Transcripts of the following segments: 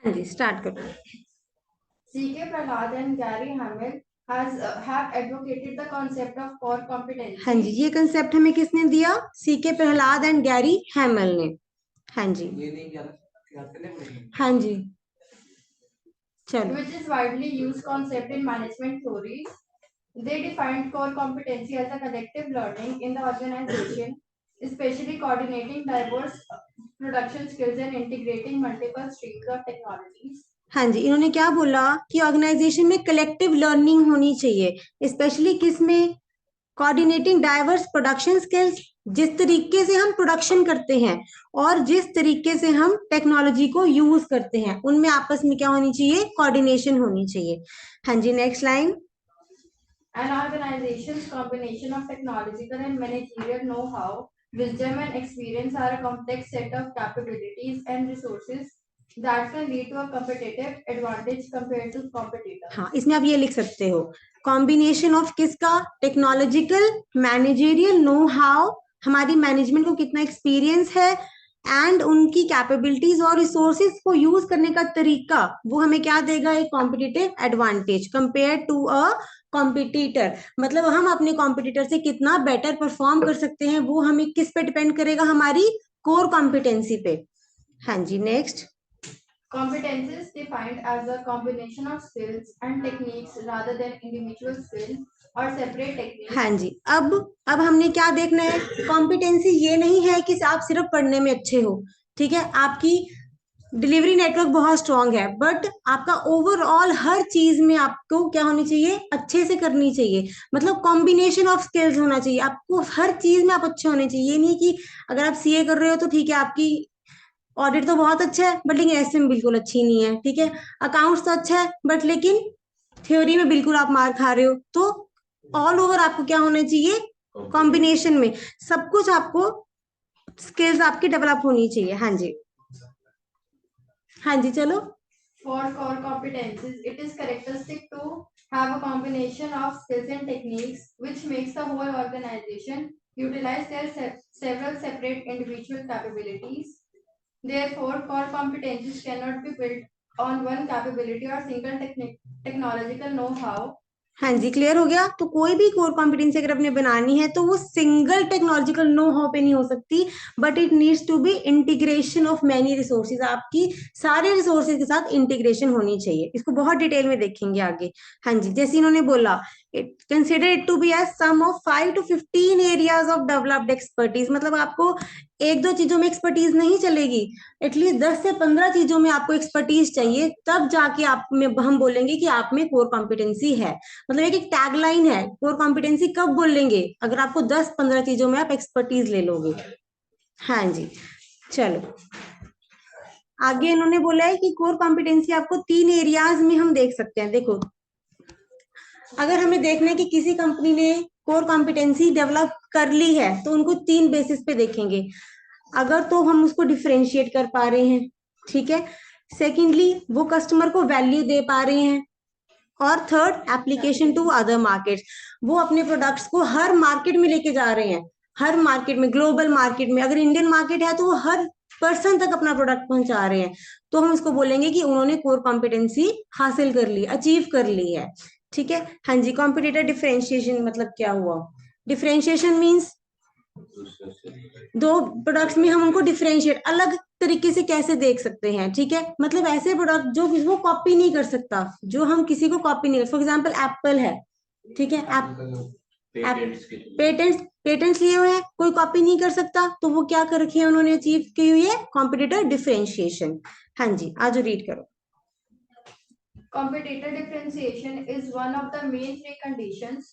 हाँ जी, स्टार्ट करो। C.K. Prahlad and Gary Hamel have advocated the concept of core competency. हाँ जी, ये concept हमें किसने दिया? CK Prahlad and Gary Hamel ने। हाँ जी, ये नहीं क्या हाँ जी, चलो। which is widely used concept in management theories. They defined core competency as a collective learning in the organization, especially coordinating diverse production skills and integrating multiple streams of technologies. हाँ जी, इन्होंने क्या बोला कि ऑर्गेनाइजेशन में collective learning होनी चाहिए, specially किस में? कोऑर्डिनेटिंग डाइवर्स प्रोडक्शन स्किल्स, जिस तरीके से हम प्रोडक्शन करते हैं और जिस तरीके से हम टेक्नोलॉजी को यूज करते हैं, उनमें आपस में क्या होनी चाहिए? कोऑर्डिनेशन होनी चाहिए। हाँ जी, next line. An organization's combination of technological and managerial know-how, wisdom and experience are a complex set of capabilities and resources that can lead to a competitive advantage compared to competitors. हाँ, इसमें आप ये लिख सकते हो, combination of किसका? Technological, managerial know how, हमारी management को कितना एक्सपीरियंस है, एंड उनकी कैपेबिलिटीज और रिसोर्सेज को यूज करने का तरीका, वो हमें क्या देगा? एक competitive advantage compare to a competitor. मतलब हम अपने कॉम्पिटिटर से कितना बेटर परफॉर्म कर सकते हैं, वो हमें किस पे डिपेंड करेगा? हमारी कोर कॉम्पिटेंसी पे। हाँ जी, next. Competencies defined as a combination of skills and techniques rather than individual skills or separate techniques. हाँ जी, अब हमने क्या देखना है? कॉम्पिटेंसी ये नहीं है कि आप सिर्फ पढ़ने में अच्छे हो, ठीक है, आपकी डिलीवरी नेटवर्क बहुत स्ट्रांग है, बट आपका ओवरऑल हर चीज में आपको क्या होनी चाहिए? अच्छे से करनी चाहिए। मतलब कॉम्बिनेशन ऑफ स्किल्स होना चाहिए, आपको हर चीज में आप अच्छे होने चाहिए। ये नहीं कि अगर आप सीए कर रहे हो तो ठीक है, आपकी ऑडिट तो बहुत अच्छा है बट लेकिन एसएम बिल्कुल अच्छी नहीं है, ठीक है, अकाउंट्स तो अच्छा है बट लेकिन थ्योरी में बिल्कुल आप मार खा रहे हो। तो ऑल ओवर आपको क्या होना चाहिए? कॉम्बिनेशन में सब कुछ आपको स्किल्स आपकी डेवलप होनी चाहिए। हाँ जी, हाँ जी, चलो। For core competencies, it is characteristic to have a combination of skills and techniques which makes the whole organization utilize their several separate individual capabilities. Therefore, core competencies cannot be built on one capability or single technological know-how. हाँ जी, clear हो गया। तो कोई भी core competency अगर अपने बनानी है तो वो सिंगल टेक्नोलॉजिकल नो हाउ पे नहीं हो सकती, but it needs to be integration of many resources. आपकी सारे रिसोर्सेज के साथ इंटीग्रेशन होनी चाहिए। इसको बहुत डिटेल में देखेंगे आगे। हाँ जी, जैसे इन्होंने बोला, consider it to be as some of 5 to 15 areas of developed expertise. मतलब आपको एक दो चीजों में एक्सपर्टीज नहीं चलेगी, एटलीस्ट 10 से 15 चीजों में आपको एक्सपर्टीज चाहिए, तब जाके आप में हम बोलेंगे कि आप में कोर कॉम्पिटेंसी है। मतलब एक टैगलाइन है, कोर कॉम्पिटेंसी कब बोलेंगे? अगर आपको 10-15 चीजों में आप एक्सपर्टीज ले लोगे। हाँ जी, चलो आगे इन्होंने बोला है कि कोर कॉम्पिटेंसी आपको 3 एरियाज में हम देख सकते हैं। देखो, अगर हमें देखना है कि किसी कंपनी ने कोर कॉम्पिटेंसी डेवलप कर ली है तो उनको 3 बेसिस पे देखेंगे। अगर तो हम उसको डिफरेंशिएट कर पा रहे हैं, ठीक है, सेकेंडली वो कस्टमर को वैल्यू दे पा रहे हैं, और third application to other markets, वो अपने प्रोडक्ट्स को हर मार्केट में लेके जा रहे हैं। हर मार्केट में, ग्लोबल मार्केट में, अगर इंडियन मार्केट है तो वो हर पर्सन तक अपना प्रोडक्ट पहुंचा रहे हैं। तो हम इसको बोलेंगे कि उन्होंने कोर कॉम्पिटेंसी हासिल कर ली, अचीव कर ली है, ठीक है। हाँ जी, कॉम्पिटिटर डिफरेंशिएशन मतलब क्या हुआ? डिफरेंशिएशन मीन्स दो प्रोडक्ट्स में हम उनको डिफरेंशिएट अलग तरीके से कैसे देख सकते हैं, ठीक है। मतलब ऐसे प्रोडक्ट जो वो कॉपी नहीं कर सकता, जो हम किसी को कॉपी नहीं कर, फॉर एग्जाम्पल एप्पल है, ठीक है, पेटेंट्स पेटेंट्स लिए हुए हैं, कोई कॉपी नहीं कर सकता, तो वो क्या कर रखी है उन्होंने? अचीव की हुई है कॉम्पिटिटर डिफरेंशिएशन। हाँ जी, आज रीड करो। Competitor differentiation is one of the main preconditions.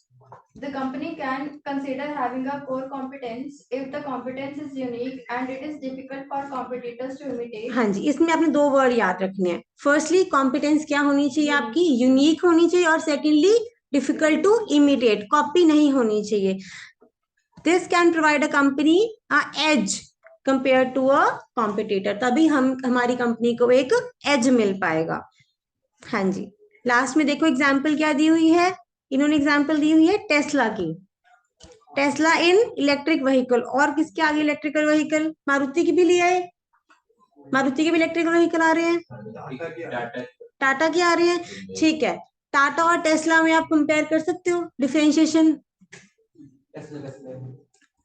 The company can consider having a core competence if the competence is unique and it is difficult for competitors to imitate. हाँ जी, इसमें आपने 2 word याद रखने हैं। Firstly competence क्या होनी चाहिए? आपकी यूनिक होनी चाहिए, और secondly difficult to imitate, copy नहीं होनी चाहिए। This can provide a company a edge compare to a competitor, तभी हम हमारी कंपनी को एक एज मिल पाएगा। हाँ जी, लास्ट में देखो एग्जाम्पल क्या दी हुई है। इन्होंने एग्जाम्पल दी हुई है टेस्ला की। टेस्ला इन इलेक्ट्रिक व्हीकल, और किसके आगे इलेक्ट्रिकल व्हीकल? मारुति की भी लिया है। मारुति के भी इलेक्ट्रिकल व्हीकल आ रहे हैं, टाटा के आ रहे हैं, ठीक है। टाटा और टेस्ला में आप कंपेयर कर सकते हो, डिफरेंशिएशन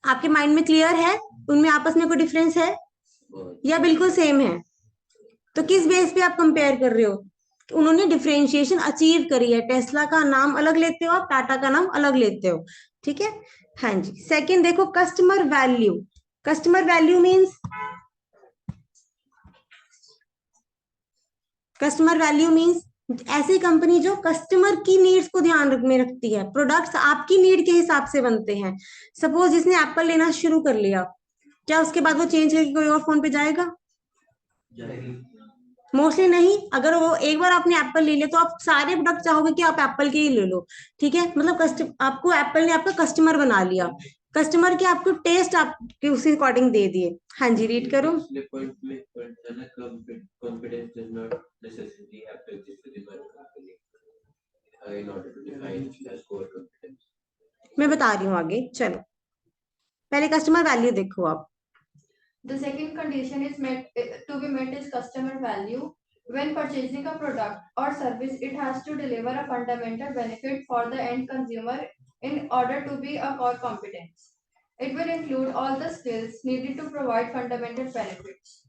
आपके माइंड में क्लियर है? उनमें आपस में कोई डिफरेंस है या बिल्कुल सेम है? तो किस बेस पे आप कंपेयर कर रहे हो? उन्होंने डिफरेंशिएशन अचीव करी है, टेस्ला का नाम अलग लेते हो आप, टाटा का नाम अलग लेते हो, ठीक है। हाँ जी, सेकंड देखो, customer value. Customer value means, customer value means ऐसी कंपनी जो कस्टमर की नीड्स को ध्यान में रखती है, प्रोडक्ट्स आपकी नीड के हिसाब से बनते हैं। सपोज जिसने एप्पल लेना शुरू कर लिया, क्या उसके बाद वो चेंज करके कोई और फोन पे जाएगा? मोस्टली नहीं। अगर वो एक बार आपने एप्पल ले लिया तो आप सारे प्रोडक्ट चाहोगे कि आप एप्पल के ही ले लो, ठीक है। मतलब आपको एप्पल ने आपका कस्टमर बना लिया, कस्टमर के आपको टेस्ट आपके उसी अकॉर्डिंग दे दिए। हाँ जी, रीड करो। मैं बता रही हूँ आगे, चलो पहले कस्टमर वैल्यू देखो आप। The second condition is to be met is customer value. When purchasing a product or service, it has to deliver a fundamental benefit for the end consumer in order to be a core competence. It will include all the skills needed to provide fundamental benefits.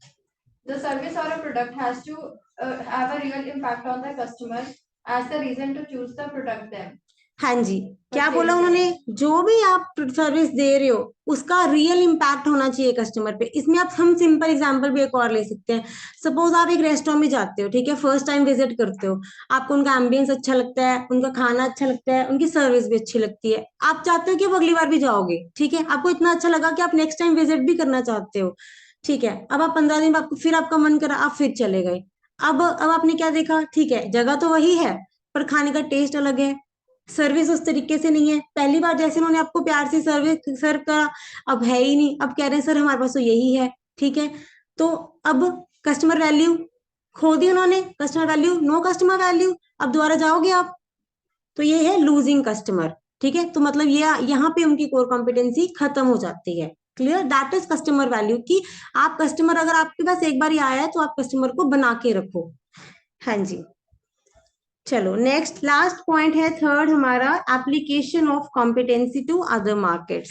The service or a product has to have a real impact on the customer as the reason to choose the product then. हाँ जी, क्या बोला उन्होंने? जो भी आप service दे रहे हो उसका रियल इम्पैक्ट होना चाहिए कस्टमर पे। इसमें आप हम सिंपल एग्जांपल भी एक और ले सकते हैं। सपोज आप एक रेस्टोरेंट में जाते हो, ठीक है, फर्स्ट टाइम विजिट करते हो, आपको उनका एम्बियंस अच्छा लगता है, उनका खाना अच्छा लगता है, उनकी सर्विस भी अच्छी लगती है, आप चाहते हो कि वो अगली बार भी जाओगे, ठीक है, आपको इतना अच्छा लगा कि आप नेक्स्ट टाइम विजिट भी करना चाहते हो, ठीक है। अब आप 15 दिन बाद फिर आपका मन करा, आप फिर चले गए। अब आपने क्या देखा, ठीक है, जगह तो वही है पर खाने का टेस्ट अलग है, सर्विस उस तरीके से नहीं है। पहली बार जैसे उन्होंने आपको प्यार से सर्विस सर्व करा, अब है ही नहीं, अब कह रहे हैं सर हमारे पास तो यही है, ठीक है। तो अब कस्टमर वैल्यू खो दी उन्होंने, customer value, no customer value, अब दोबारा जाओगे आप तो ये है लूजिंग कस्टमर, ठीक है। तो मतलब ये यहाँ पे उनकी कोर कॉम्पिटेंसी खत्म हो जाती है। Clear? That is customer value, कि आप कस्टमर, अगर आपके पास एक बार ही आया है तो आप कस्टमर को बना के रखो। हाँ जी, चलो नेक्स्ट लास्ट पॉइंट है थर्ड हमारा, application of competency to other markets.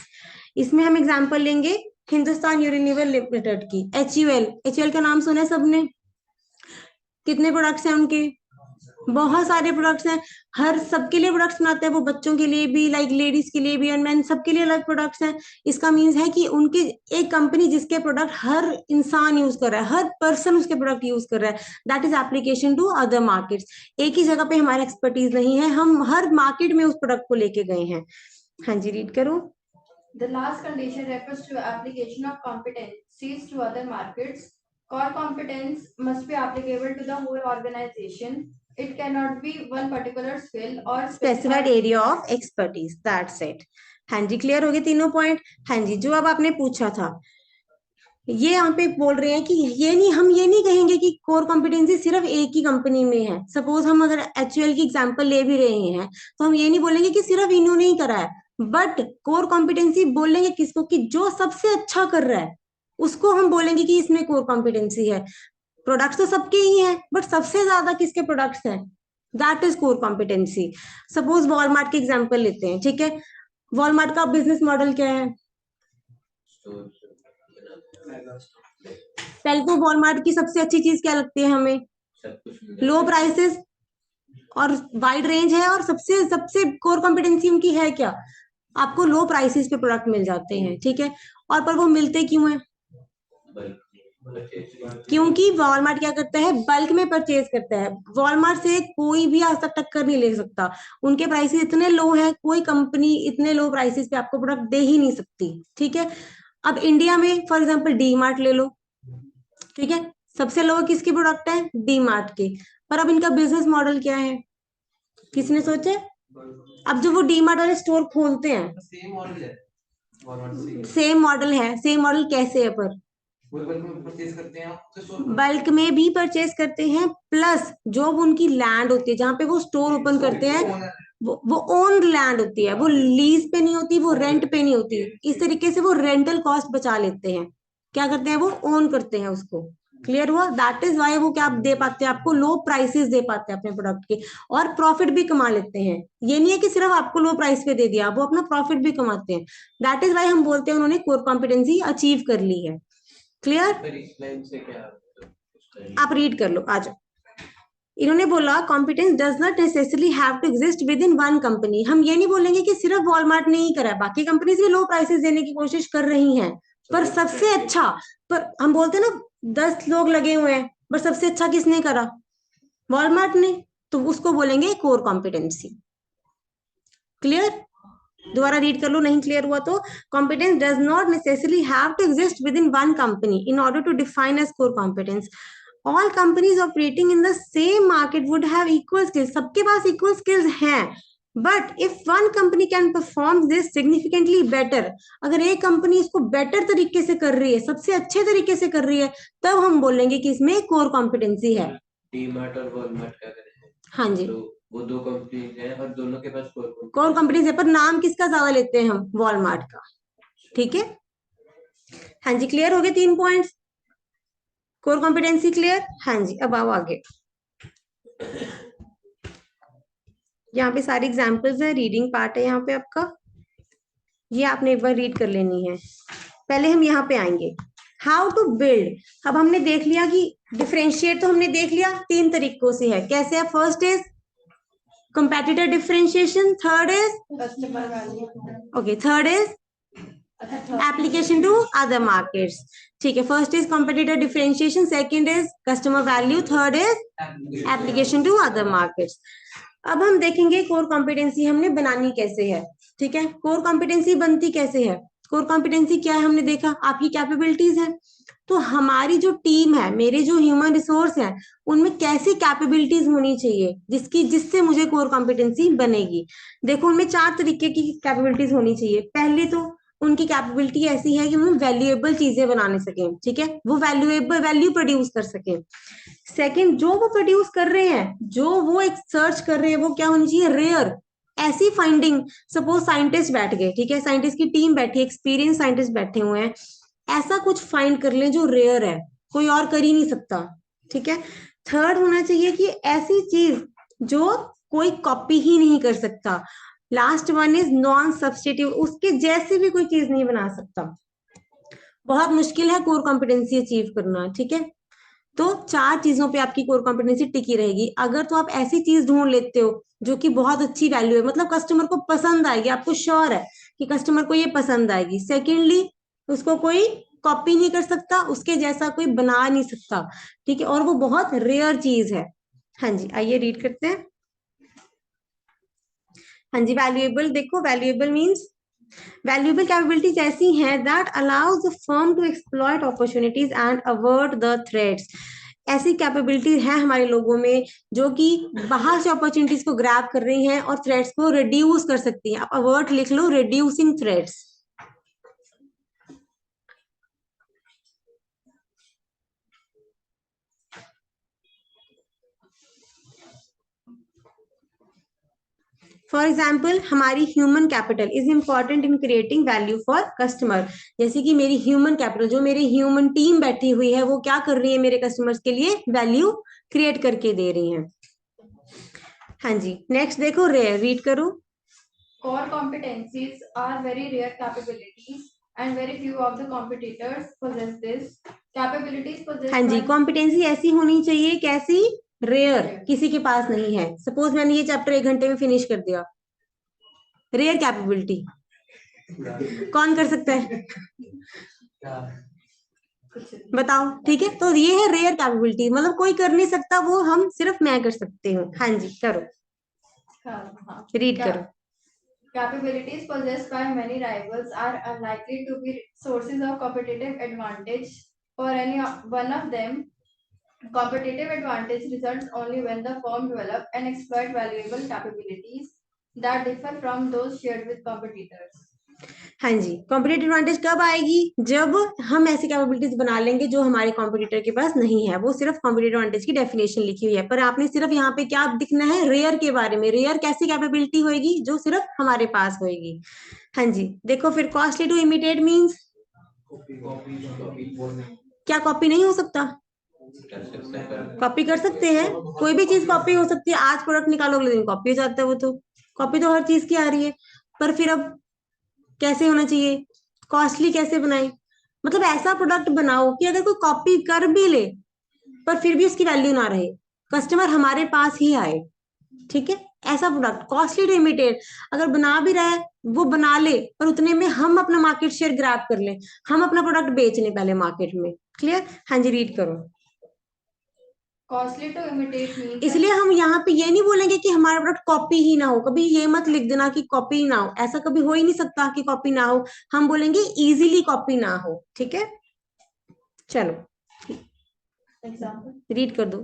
इसमें हम एग्जांपल लेंगे हिंदुस्तान यूनिलीवर लिमिटेड की, HUL। HUL का नाम सुना है सबने? कितने प्रोडक्ट्स हैं उनके? बहुत सारे प्रोडक्ट्स हैं, हर सबके लिए प्रोडक्ट्स बनाते हैं वो, बच्चों के लिए भी, लाइक लेडीज के लिए भी और मैन सबके लिए अलग प्रोडक्ट्स हैं। इसका मीन्स है कि उनके एक कंपनी जिसके प्रोडक्ट हर इंसान यूज कर रहा है, हर पर्सन उसके प्रोडक्ट यूज कर रहा है, that is application to other markets. एक ही जगह पे हमारा एक्सपर्टीज नहीं है, हम हर मार्केट में उस प्रोडक्ट को लेके गए हैं। हाँ जी, रीड करो। The last condition refers to application of competencies to other markets. Core competence must be applicable to the whole organization. It cannot be one particular skill or specified area of expertise, that's it. हाँ जी, clear हो गए तीनों point? हाँ जी, जो अब आपने पूछा था, ये यहाँ पे बोल रहे हैं कि ये नहीं, हम ये नहीं कहेंगे कि कोर कॉम्पिटेंसी सिर्फ एक ही कंपनी में है। सपोज हम अगर HUL की एग्जांपल ले भी रहे हैं तो हम ये नहीं बोलेंगे कि सिर्फ इन्होंने ही करा है, बट कोर कॉम्पिटेंसी बोलेंगे किसको, कि जो सबसे अच्छा कर रहा है उसको हम बोलेंगे कि इसमें कोर कॉम्पिटेंसी है। प्रोडक्ट्स तो सबके ही हैं बट सबसे ज्यादा किसके प्रोडक्ट्स हैं, that is core competency. Suppose Walmart की एग्जांपल लेते हैं, ठीक है। वॉलमार्ट का बिजनेस मॉडल क्या है? पहले तो वॉलमार्ट की सबसे अच्छी चीज क्या लगती है हमें? लो प्राइसेस और वाइड रेंज है, और सबसे सबसे कोर कॉम्पिटेंसी उनकी है क्या? आपको लो प्राइसेस पे प्रोडक्ट मिल जाते हैं, ठीक है। और पर वो मिलते क्यों हैं? क्योंकि वॉलमार्ट क्या करता है, बल्क में परचेज करता है। वॉलमार्ट से कोई भी आज तक टक्कर नहीं ले सकता, उनके प्राइसेस इतने लो है, कोई कंपनी इतने लो प्राइसेस पे आपको प्रोडक्ट दे ही नहीं सकती, ठीक है। अब इंडिया में फॉर एग्जांपल डी मार्ट ले लो, ठीक है, सबसे लो किसकी प्रोडक्ट है? डी मार्ट की। पर अब इनका बिजनेस मॉडल क्या है, किसने सोचे? अब जो वो डी मार्ट वाले स्टोर खोलते हैं, सेम मॉडल है, सेम मॉडल कैसे है? पर बल्क में भी परचेज करते हैं, प्लस जो उनकी लैंड होती है जहां पे वो स्टोर ओपन करते हैं, वो ओन लैंड होती है, वो लीज पे नहीं होती, वो रेंट पे नहीं होती। इस तरीके से वो रेंटल कॉस्ट बचा लेते हैं। क्या करते हैं? वो ओन करते हैं उसको, क्लियर हुआ? दैट इज वाई वो क्या दे पाते हैं आपको, लो प्राइसेस दे पाते हैं अपने प्रोडक्ट के, और प्रॉफिट भी कमा लेते हैं। ये नहीं है कि सिर्फ आपको लो प्राइस पे दे दिया, वो अपना प्रॉफिट भी कमाते हैं। दैट इज वाई हम बोलते हैं उन्होंने कोर कॉम्पिटेंसी अचीव कर ली है। क्लियर? फिर इस लाइन से क्या आप रीड कर लो, आ जाओ। इन्होंने बोला competence does not necessarily have to exist within one company. हम ये नहीं बोलेंगे कि सिर्फ वॉलमार्ट ने ही करा है, बाकी कंपनीज भी लो प्राइसेस देने की कोशिश कर रही हैं, पर सबसे अच्छा, पर हम बोलते हैं ना 10 लोग लगे हुए हैं, पर सबसे अच्छा किसने करा? वॉलमार्ट ने। तो उसको बोलेंगे कोर कॉम्पिटेंसी। क्लियर? दोबारा रीड कर लो, नहीं क्लियर हुआ तो। Competence does not necessarily have to exist within one company in order to define as core competence. All companies operating in the same market would have equal skills. सबके पास equal skills हैं, but if one company can perform this significantly better, अगर एक company इसको better तरीके से कर रही है, सबसे अच्छे तरीके से कर रही है, तब हम बोलेंगे कि इसमें कोर कॉम्पिटेंसी है। डीमार्ट और वॉलमार्ट का करें? हाँ जी, तो वो दो कंपनीज हैं और दोनों के पास कोर कंपनीज है, पर नाम किसका ज्यादा लेते हैं हम? वॉलमार्ट का। ठीक है, हाँ जी, क्लियर हो गए 3 पॉइंट्स? Core competency clear? हाँ जी, अब आओ आगे। यहाँ पे सारी एग्जाम्पल्स है, रीडिंग पार्ट है यहाँ पे आपका, ये आपने एक बार रीड कर लेनी है। पहले हम यहाँ पे आएंगे, हाउ टू बिल्ड। अब हमने देख लिया कि डिफरेंशिएट तो हमने देख लिया 3 तरीकों से है। कैसे है? First is competitor differentiation, third is customer value, okay, third is application to other markets. ठीक है, first is competitor differentiation, second is customer value, third is application to other markets. अब हम देखेंगे कोर कॉम्पिटेंसी हमने बनानी कैसे है। ठीक है, कोर कॉम्पिटेंसी बनती कैसे है? कोर कॉम्पिटेंसी क्या है हमने देखा, आपकी कैपेबिलिटीज है। तो हमारी जो टीम है, मेरे जो ह्यूमन रिसोर्स है, उनमें कैसी कैपेबिलिटीज होनी चाहिए जिससे मुझे कोर कॉम्पिटेंसी बनेगी। देखो, उनमें 4 तरीके की कैपेबिलिटीज होनी चाहिए। पहले तो उनकी कैपेबिलिटी ऐसी है कि वो वैल्यूएबल चीजें बनाने सके। ठीक है, वो वैल्यू प्रोड्यूस कर सके। सेकंड, जो वो प्रोड्यूस कर रहे हैं, जो वो एक सर्च कर रहे हैं, वो क्या होनी चाहिए? रेयर। ऐसी फाइंडिंग, सपोज साइंटिस्ट बैठ गए, ठीक है, साइंटिस्ट की टीम बैठी, एक्सपीरियंस साइंटिस्ट बैठे हुए हैं, ऐसा कुछ फाइंड कर लें जो रेयर है, कोई और कर ही नहीं सकता। ठीक है, थर्ड होना चाहिए कि ऐसी चीज जो कोई कॉपी ही नहीं कर सकता। Last one is non substitute, उसके जैसे भी कोई चीज नहीं बना सकता। बहुत मुश्किल है कोर कॉम्पिटेंसी अचीव करना। ठीक है, तो 4 चीजों पे आपकी कोर कॉम्पिटेंसी टिकी रहेगी। अगर तो आप ऐसी चीज ढूंढ लेते हो जो कि बहुत अच्छी वैल्यू है, मतलब कस्टमर को पसंद आएगी, आपको श्योर है कि कस्टमर को ये पसंद आएगी। सेकेंडली, उसको कोई कॉपी नहीं कर सकता, उसके जैसा कोई बना नहीं सकता। ठीक है, और वो बहुत रेयर चीज है। हाँ जी, आइए रीड करते हैं। हाँ जी, वैल्यूएबल देखो, वैल्यूएबल मीन्स वैल्यूएबल कैपेबिलिटीज ऐसी हैं that allows the firm to exploit opportunities and avert the threats. ऐसी कैपेबिलिटी है हमारे लोगों में जो कि बाहर से अपॉर्चुनिटीज को ग्रैब कर रही हैं और थ्रेट्स को रिड्यूस कर सकती हैं। आप अवर्ट लिख लो, रिड्यूसिंग थ्रेट्स। फॉर एग्जाम्पल, हमारी human capital is important in creating value for customer. जैसे कि मेरी ह्यूमन कैपिटल, जो मेरी ह्यूमन टीम बैठी हुई है, वो क्या कर रही है? मेरे कस्टमर्स के लिए वैल्यू क्रिएट करके दे रही है। हाँ जी, नेक्स्ट देखो, रेयर, रीड करो। core competencies are very rare capabilities and very few of the competitors possess this capabilities possessed हाँ जी, by कॉम्पिटेंसी ऐसी होनी चाहिए, कैसी? रेयर, किसी के पास नहीं है। सपोज मैंने ये चैप्टर 1 घंटे में फिनिश कर दिया, रेयर कैपेबिलिटी, कौन कर सकता है? बताओ। ठीक है, तो ये है रेयर कैपेबिलिटी, मतलब कोई कर नहीं सकता, वो हम सिर्फ मैं कर सकती हूँ। हाँ जी, करो, रीड करो। Capabilities possessed by many rivals are unlikely to be sources of competitive advantage for any one of them. Competitive advantage results only when the firm develop and exploit valuable capabilities that differ from those shared with competitors. हाँ जी, competitive advantage कब आएगी? जब हम ऐसी capabilities बना लेंगे जो हमारे कॉम्पिटिटर के पास नहीं है। वो सिर्फ कॉम्पिटिटिव एडवांटेज की डेफिनेशन लिखी हुई है, पर आपने सिर्फ यहाँ पे क्या दिखना है? रेयर के बारे में। रेयर कैसी कैपेबिलिटी होगी? जो सिर्फ हमारे पास होगी। हाँ जी, देखो फिर, कॉस्टली टू इमिटेट मीन्स क्या कॉपी नहीं हो सकता? कर सकते हैं। कॉपी कर सकते हैं, कोई भी चीज कॉपी हो सकती है। आज प्रोडक्ट निकालो अगले दिन कॉपी हो जाता है, वो तो कॉपी तो हर चीज की आ रही है। पर फिर अब कैसे होना चाहिए, कॉस्टली कैसे बनाए, मतलब ऐसा प्रोडक्ट बनाओ कि अगर कोई कॉपी कर भी ले पर फिर भी उसकी वैल्यू ना रहे, कस्टमर हमारे पास ही आए। ठीक है, ऐसा प्रोडक्ट कॉस्टली टू इमिटेट, अगर बना भी रहा है वो बना ले पर उतने में हम अपना मार्केट शेयर ग्रैब कर ले, हम अपना प्रोडक्ट बेच लें पहले मार्केट में। क्लियर? हाँ जी, रीड करो। Costly to imitate means इसलिए हम यहाँ पे ये नहीं बोलेंगे कि हमारा प्रोडक्ट कॉपी ही ना हो, कभी ये मत लिख देना कि कॉपी ना हो, ऐसा कभी हो ही नहीं सकता कि कॉपी ना हो। हम बोलेंगे इजीली कॉपी ना हो। ठीक है, चलो example. रीड कर दो।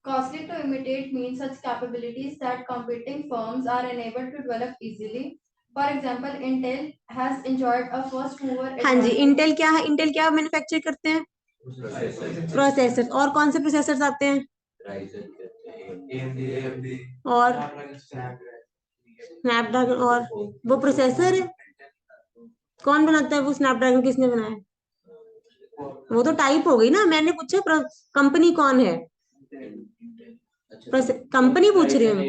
Costly to imitate means such capabilities that competing firms are unable to develop easily. For example, Intel has enjoyed a first mover हाँ जी, advantage. इंटेल क्या है, इंटेल क्या मैन्युफैक्चर करते हैं, प्रोसेसर। और कौन से प्रोसेसर्स आते हैं, राइजन कहते हैं, और स्नैपड्रैगन। और वो प्रोसेसर है, कौन बनाता है वो स्नैपड्रैगन, किसने बनाया है? वो तो टाइप हो गई ना, मैंने पूछा कंपनी कौन है, कंपनी पूछ रही हूँ मैं।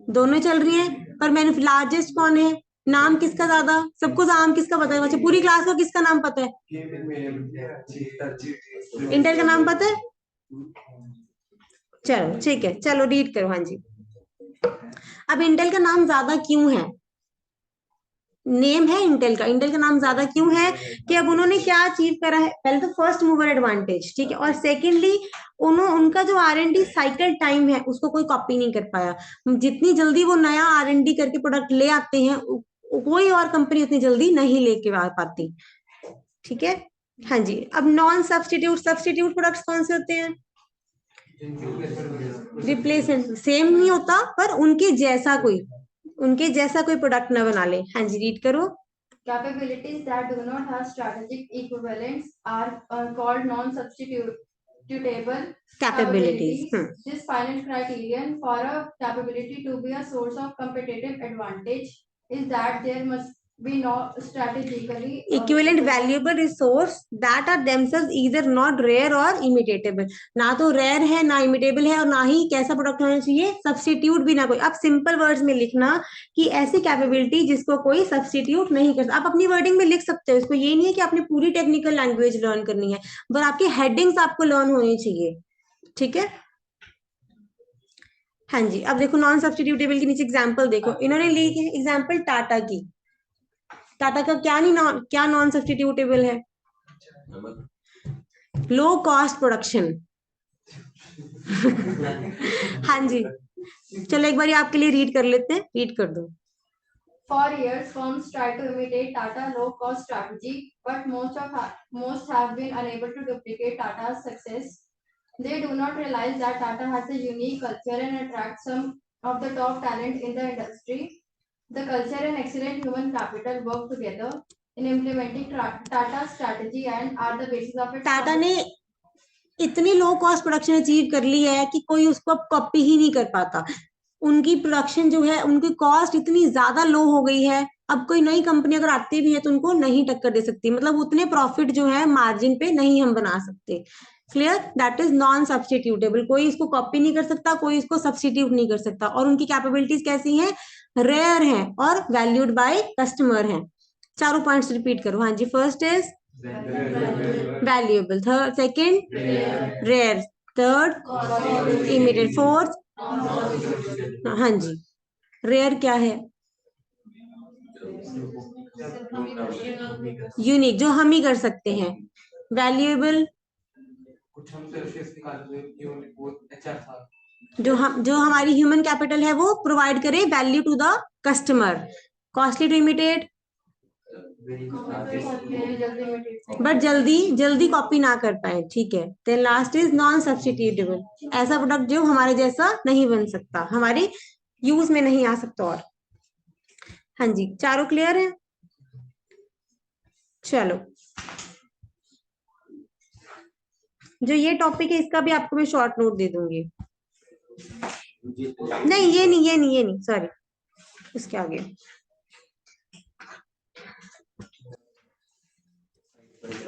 दोनों चल रही हैं, पर मैंने लार्जेस्ट कौन है, नाम किसका ज्यादा, सबको नाम किसका पता है, अच्छा पूरी क्लास को किसका नाम पता है, इंटेल का नाम पता है। चलो ठीक है, चलो रीड करो। हाँ जी, अब इंटेल का नाम ज्यादा क्यों है, नेम है इंटेल का, इंटेल का नाम ज्यादा क्यों है कि अब उन्होंने क्या अचीव करा है, पहले तो फर्स्ट मूवर एडवांटेज, ठीक है, और सेकेंडली उनका जो R&D साइकिल टाइम है उसको कोई कॉपी नहीं कर पाया। जितनी जल्दी वो नया R&D करके प्रोडक्ट ले आते हैं कोई और कंपनी उतनी जल्दी नहीं लेके आ पाती। ठीक है, हाँ जी। अब नॉन सब्सटीट्यूट प्रोडक्ट्स कौन से होते हैं, रिप्लेसमेंट, सेम नहीं होता पर उनके जैसा कोई प्रोडक्ट ना बना ले। हाँ जी, रीड करो। Capabilities that do not have strategic equivalents are called non-substitutable capabilities. capabilities. This final criterion for a capability to be a source of competitive advantage is that there must be no strategically equivalent valuable resource that are themselves either not rare और imitable, ना तो rare है ना imitable है, और ना ही कैसा product होना चाहिए, सब्सटीट्यूट भी ना कोई। आप सिंपल वर्ड्स में लिखना कि ऐसी कैपेबिलिटी जिसको कोई सब्सटीट्यूट नहीं कर सकता। आप अपनी वर्डिंग में लिख सकते हो इसको, ये नहीं है कि आपने पूरी टेक्निकल लैंग्वेज लर्न करनी है, पर आपकी हेडिंग्स आपको लर्न होनी चाहिए। ठीक है, हाँ जी। अब देखो नॉन सब्सटीट्यूटेबल के नीचे एग्जाम्पल देखो, इन्होंने ली है एग्जाम्पल टाटा की। टाटा का क्या नॉन सब्सटीट्यूटेबल है, लो कॉस्ट प्रोडक्शन। हाँ जी, चलो एक बार आपके लिए रीड कर लेते हैं, रीड कर दो। For years, firms tried to imitate Tata low-cost strategy, but most have been unable to duplicate Tata's success. They do not realize that Tata has a unique culture and attracts some of the top talent in the industry. The culture and excellent human capital work together in implementing Tata's strategy and are the basis of its. Tata ने इतनी low cost production achieve कर ली है कि कोई उसको copy ही नहीं कर पाता। उनकी प्रोडक्शन जो है, उनकी कॉस्ट इतनी ज्यादा लो हो गई है, अब कोई नई कंपनी अगर आती भी है तो उनको नहीं टक्कर दे सकती, मतलब उतने प्रॉफिट जो है मार्जिन पे नहीं हम बना सकते। Clear? That is non substitutable, कोई इसको कॉपी नहीं कर सकता, कोई इसको सब्सटीट्यूट नहीं कर सकता। और उनकी कैपेबिलिटीज कैसी हैं, रेयर हैं और वैल्यूड बाय कस्टमर हैं। चारों पॉइंट्स रिपीट करो। हाँ जी, first is valuable, third, second rare, third immediate, fourth. हाँ जी, रेयर क्या है, यूनिक, जो हम ही कर सकते हैं। वैल्यूएबल, जो हमारी ह्यूमन कैपिटल है वो प्रोवाइड करे value to the customer. Costly to imitate, but जल्दी कॉपी ना कर पाए। ठीक है, then last is non substitutable, ऐसा प्रोडक्ट जो हमारे जैसा नहीं बन सकता, हमारे यूज में नहीं आ सकता। और हाँ जी, चारों क्लियर है? चलो, जो ये टॉपिक है इसका भी आपको मैं शॉर्ट नोट दे दूंगी। नहीं ये नहीं सॉरी, इसके आगे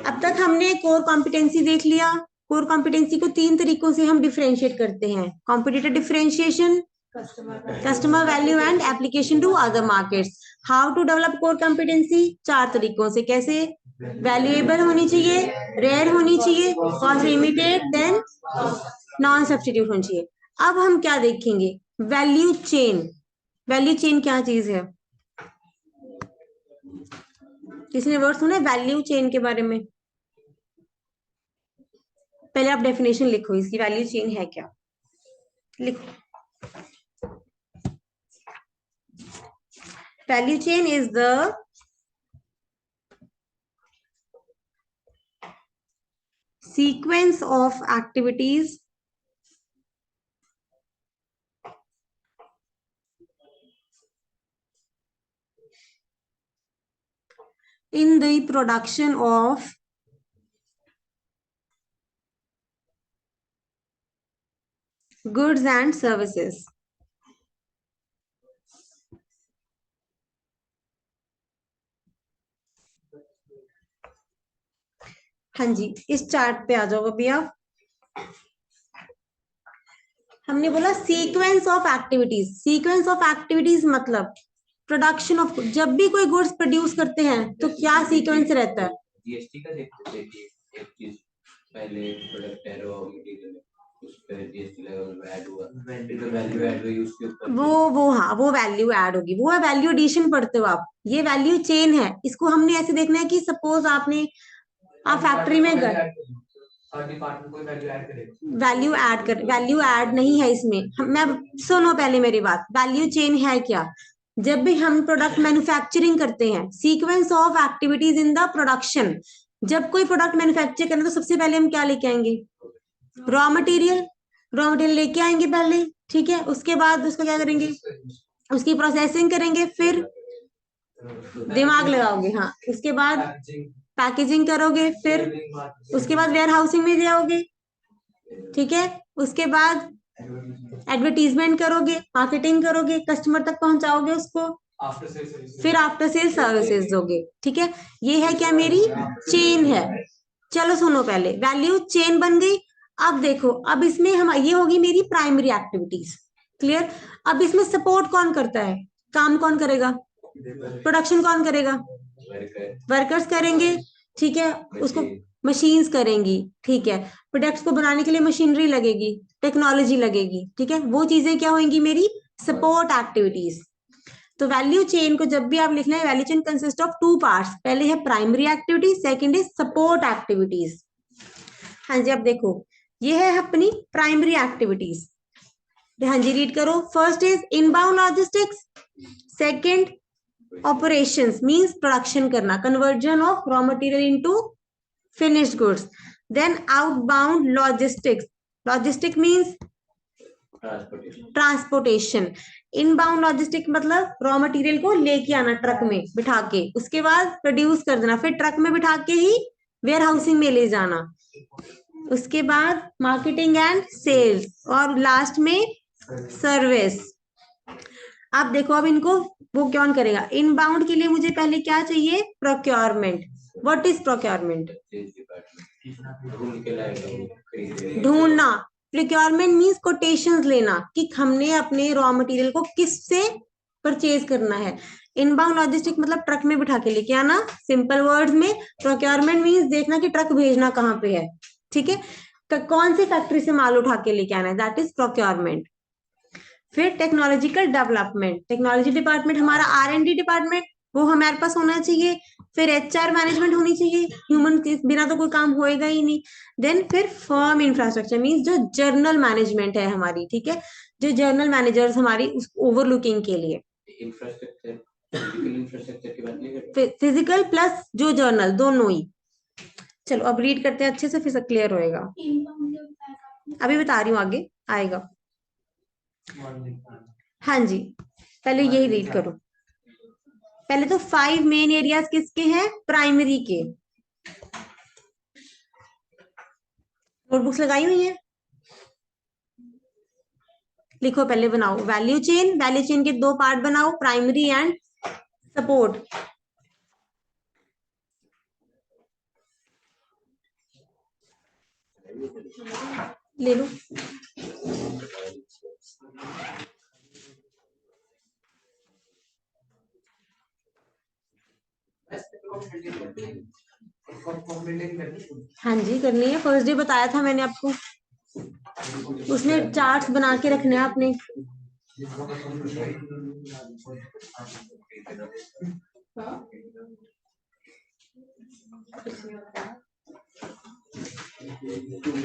अब तक हमने कोर कॉम्पिटेंसी देख लिया। कोर कॉम्पिटेंसी को 3 तरीकों से हम डिफरेंशिएट करते हैं, competitive differentiation, customer value and application to other markets. How to develop core competency, 4 तरीकों से। कैसे? वैल्यूएबल होनी चाहिए, रेयर होनी चाहिए, cost limited, then non substitute होनी चाहिए। अब हम क्या देखेंगे? Value chain. वैल्यू चेन क्या चीज है? किसी ने वर्ड सुना है वैल्यू चेन के बारे में? पहले आप डेफिनेशन लिखो इसकी, वैल्यू चेन है क्या, लिखो। Value chain is the sequence of activities in the production of goods and services. हाँ जी, इस चार्ट पे आ जाओ अभी आप। हमने बोला sequence of activities. Sequence of activities मतलब प्रोडक्शन ऑफ, जब भी कोई गुड्स प्रोड्यूस करते हैं तो क्या सीक्वेंस रहता है? जीएसटी का देखते थे कि एक चीज पहले प्रोडक्ट है रॉ मटेरियल, उस पे जीएसटी लगा, ऐड हुआ, वैल्यू ऐड हुई उसके ऊपर, वो हाँ, वो वैल्यू ऐड होगी, वो है वैल्यू एडिशन पढ़ते हो आप। ये वैल्यू चेन है। इसको हमने ऐसे देखना है कि सपोज आप फैक्ट्री में गए, वैल्यू ऐड कर, वैल्यू ऐड नहीं है इसमें। मैं, सुनो पहले मेरी बात, वैल्यू चेन है क्या? जब भी हम प्रोडक्ट मैन्युफैक्चरिंग करते हैं, sequence of activities in the production. जब कोई प्रोडक्ट मैन्युफैक्चर करना तो सबसे पहले हम क्या लेके आएंगे? Raw material. रॉ मटेरियल लेके आएंगे पहले, ठीक है। उसके बाद उसको क्या करेंगे? उसकी प्रोसेसिंग करेंगे, फिर दिमाग लगाओगे, हाँ। उसके बाद पैकेजिंग करोगे, फिर उसके बाद वेयर हाउसिंग में जाओगे, ठीक है। उसके बाद एडवर्टीजमेंट करोगे, मार्केटिंग करोगे, कस्टमर तक पहुंचाओगे उसको, फिर आफ्टर सेल सर्विसेज दोगे, ठीक है। ये है क्या? मेरी चेन है। चलो सुनो, पहले वैल्यू चेन बन गई। अब देखो, अब इसमें हम, ये होगी मेरी प्राइमरी एक्टिविटीज, क्लियर। अब इसमें सपोर्ट कौन करता है? काम कौन करेगा? प्रोडक्शन कौन करेगा? वर्कर्स करेंगे, ठीक है। उसको मशीन्स करेंगी, ठीक है। प्रोडक्ट्स को बनाने के लिए मशीनरी लगेगी, टेक्नोलॉजी लगेगी, ठीक है। वो चीजें क्या होंगी? मेरी सपोर्ट एक्टिविटीज। तो वैल्यू चेन को जब भी आप लिखना है, value chain consist of 2 parts. पहले है primary activities, second is support activities. हाँ जी, अब देखो, ये है अपनी प्राइमरी एक्टिविटीज। हाँ जी, रीड करो। First is inbound logistics, second operations means production करना, conversion of raw material into finished goods. Then outbound logistics, logistic means transportation. Inbound logistic मतलब रॉ मटेरियल को लेके आना ट्रक में बिठा के, उसके बाद प्रोड्यूस कर देना, फिर ट्रक में बिठा के ही वेयर हाउसिंग में ले जाना। उसके बाद मार्केटिंग एंड सेल्स, और लास्ट में सर्विस। आप देखो, अब इनको वो कौन करेगा? इनबाउंड के लिए मुझे पहले क्या चाहिए? प्रोक्योरमेंट। What is procurement? ढूंढना। प्रोक्योरमेंट मींस कोटेशंस लेना कि हमने अपने रॉ मटेरियल को किससे परचेज करना है। इनबाउंड लॉजिस्टिक मतलब ट्रक में बिठा के लेके आना, सिंपल वर्ड्स में। प्रोक्योरमेंट मींस देखना कि ट्रक भेजना कहाँ पे है, ठीक है। कौन सी फैक्ट्री से माल उठा के लेके आना है, दैट इज प्रोक्योरमेंट। फिर टेक्नोलॉजिकल डेवलपमेंट, टेक्नोलॉजी डिपार्टमेंट हमारा R&D डिपार्टमेंट, वो हमारे पास होना चाहिए। फिर HR मैनेजमेंट होनी चाहिए, ह्यूमन के बिना तो कोई काम होएगा ही नहीं। देन फिर फर्म इंफ्रास्ट्रक्चर मींस जो जर्नल मैनेजमेंट है हमारी, ठीक है, जो जर्नल मैनेजर्स हमारी उस ओवरलुकिंग के लिए। इंफ्रास्ट्रक्चर, फिजिकल इंफ्रास्ट्रक्चर की बात नहीं करते, फिजिकल प्लस जो जर्नल, दोनों ही। चलो अब रीड करते हैं अच्छे से, फिर क्लियर होएगा। अभी बता रही हूँ, आगे आएगा। हाँ जी, पहले यही रीड करो। पहले तो 5 मेन एरियाज किसके हैं? प्राइमरी के। नोटबुक्स लगाई हुई है, लिखो पहले, बनाओ वैल्यू चेन। वैल्यू चेन के 2 पार्ट बनाओ, प्राइमरी एंड सपोर्ट। ले लो। हाँ जी करनी है, फर्स्ट डे बताया था मैंने आपको, उसमें चार्ट्स बना के रखने हैं आपने।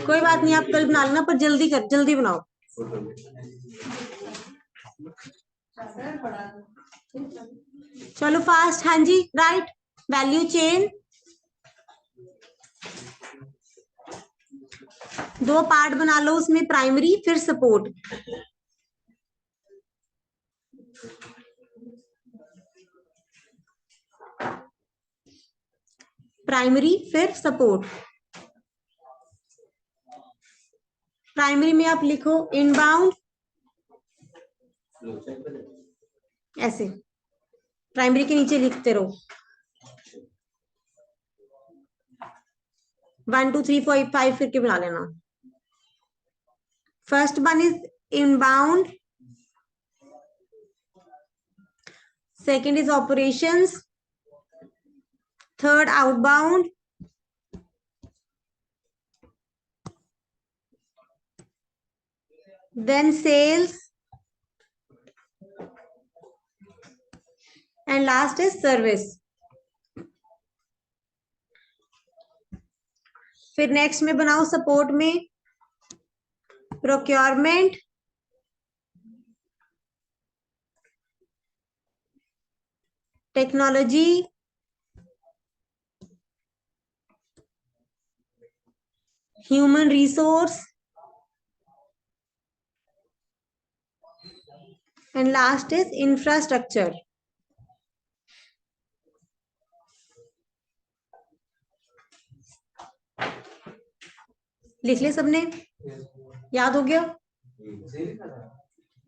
कोई बात नहीं, आप कल बना लेना, पर जल्दी बनाओ। चलो फास्ट। हाँ जी राइट, वैल्यू चेन 2 पार्ट बना लो, उसमें प्राइमरी फिर सपोर्ट। प्राइमरी फिर सपोर्ट। प्राइमरी में आप लिखो इनबाउंड, ऐसे प्राइमरी के नीचे लिखते रहो 1 2 3 4 5 फिर के बना लेना। First one is inbound, second is operations, third outbound, then sales, and last is service. फिर नेक्स्ट में बनाओ सपोर्ट में procurement, technology, human resource, and last is infrastructure. लिख ले सबने, याद हो गया?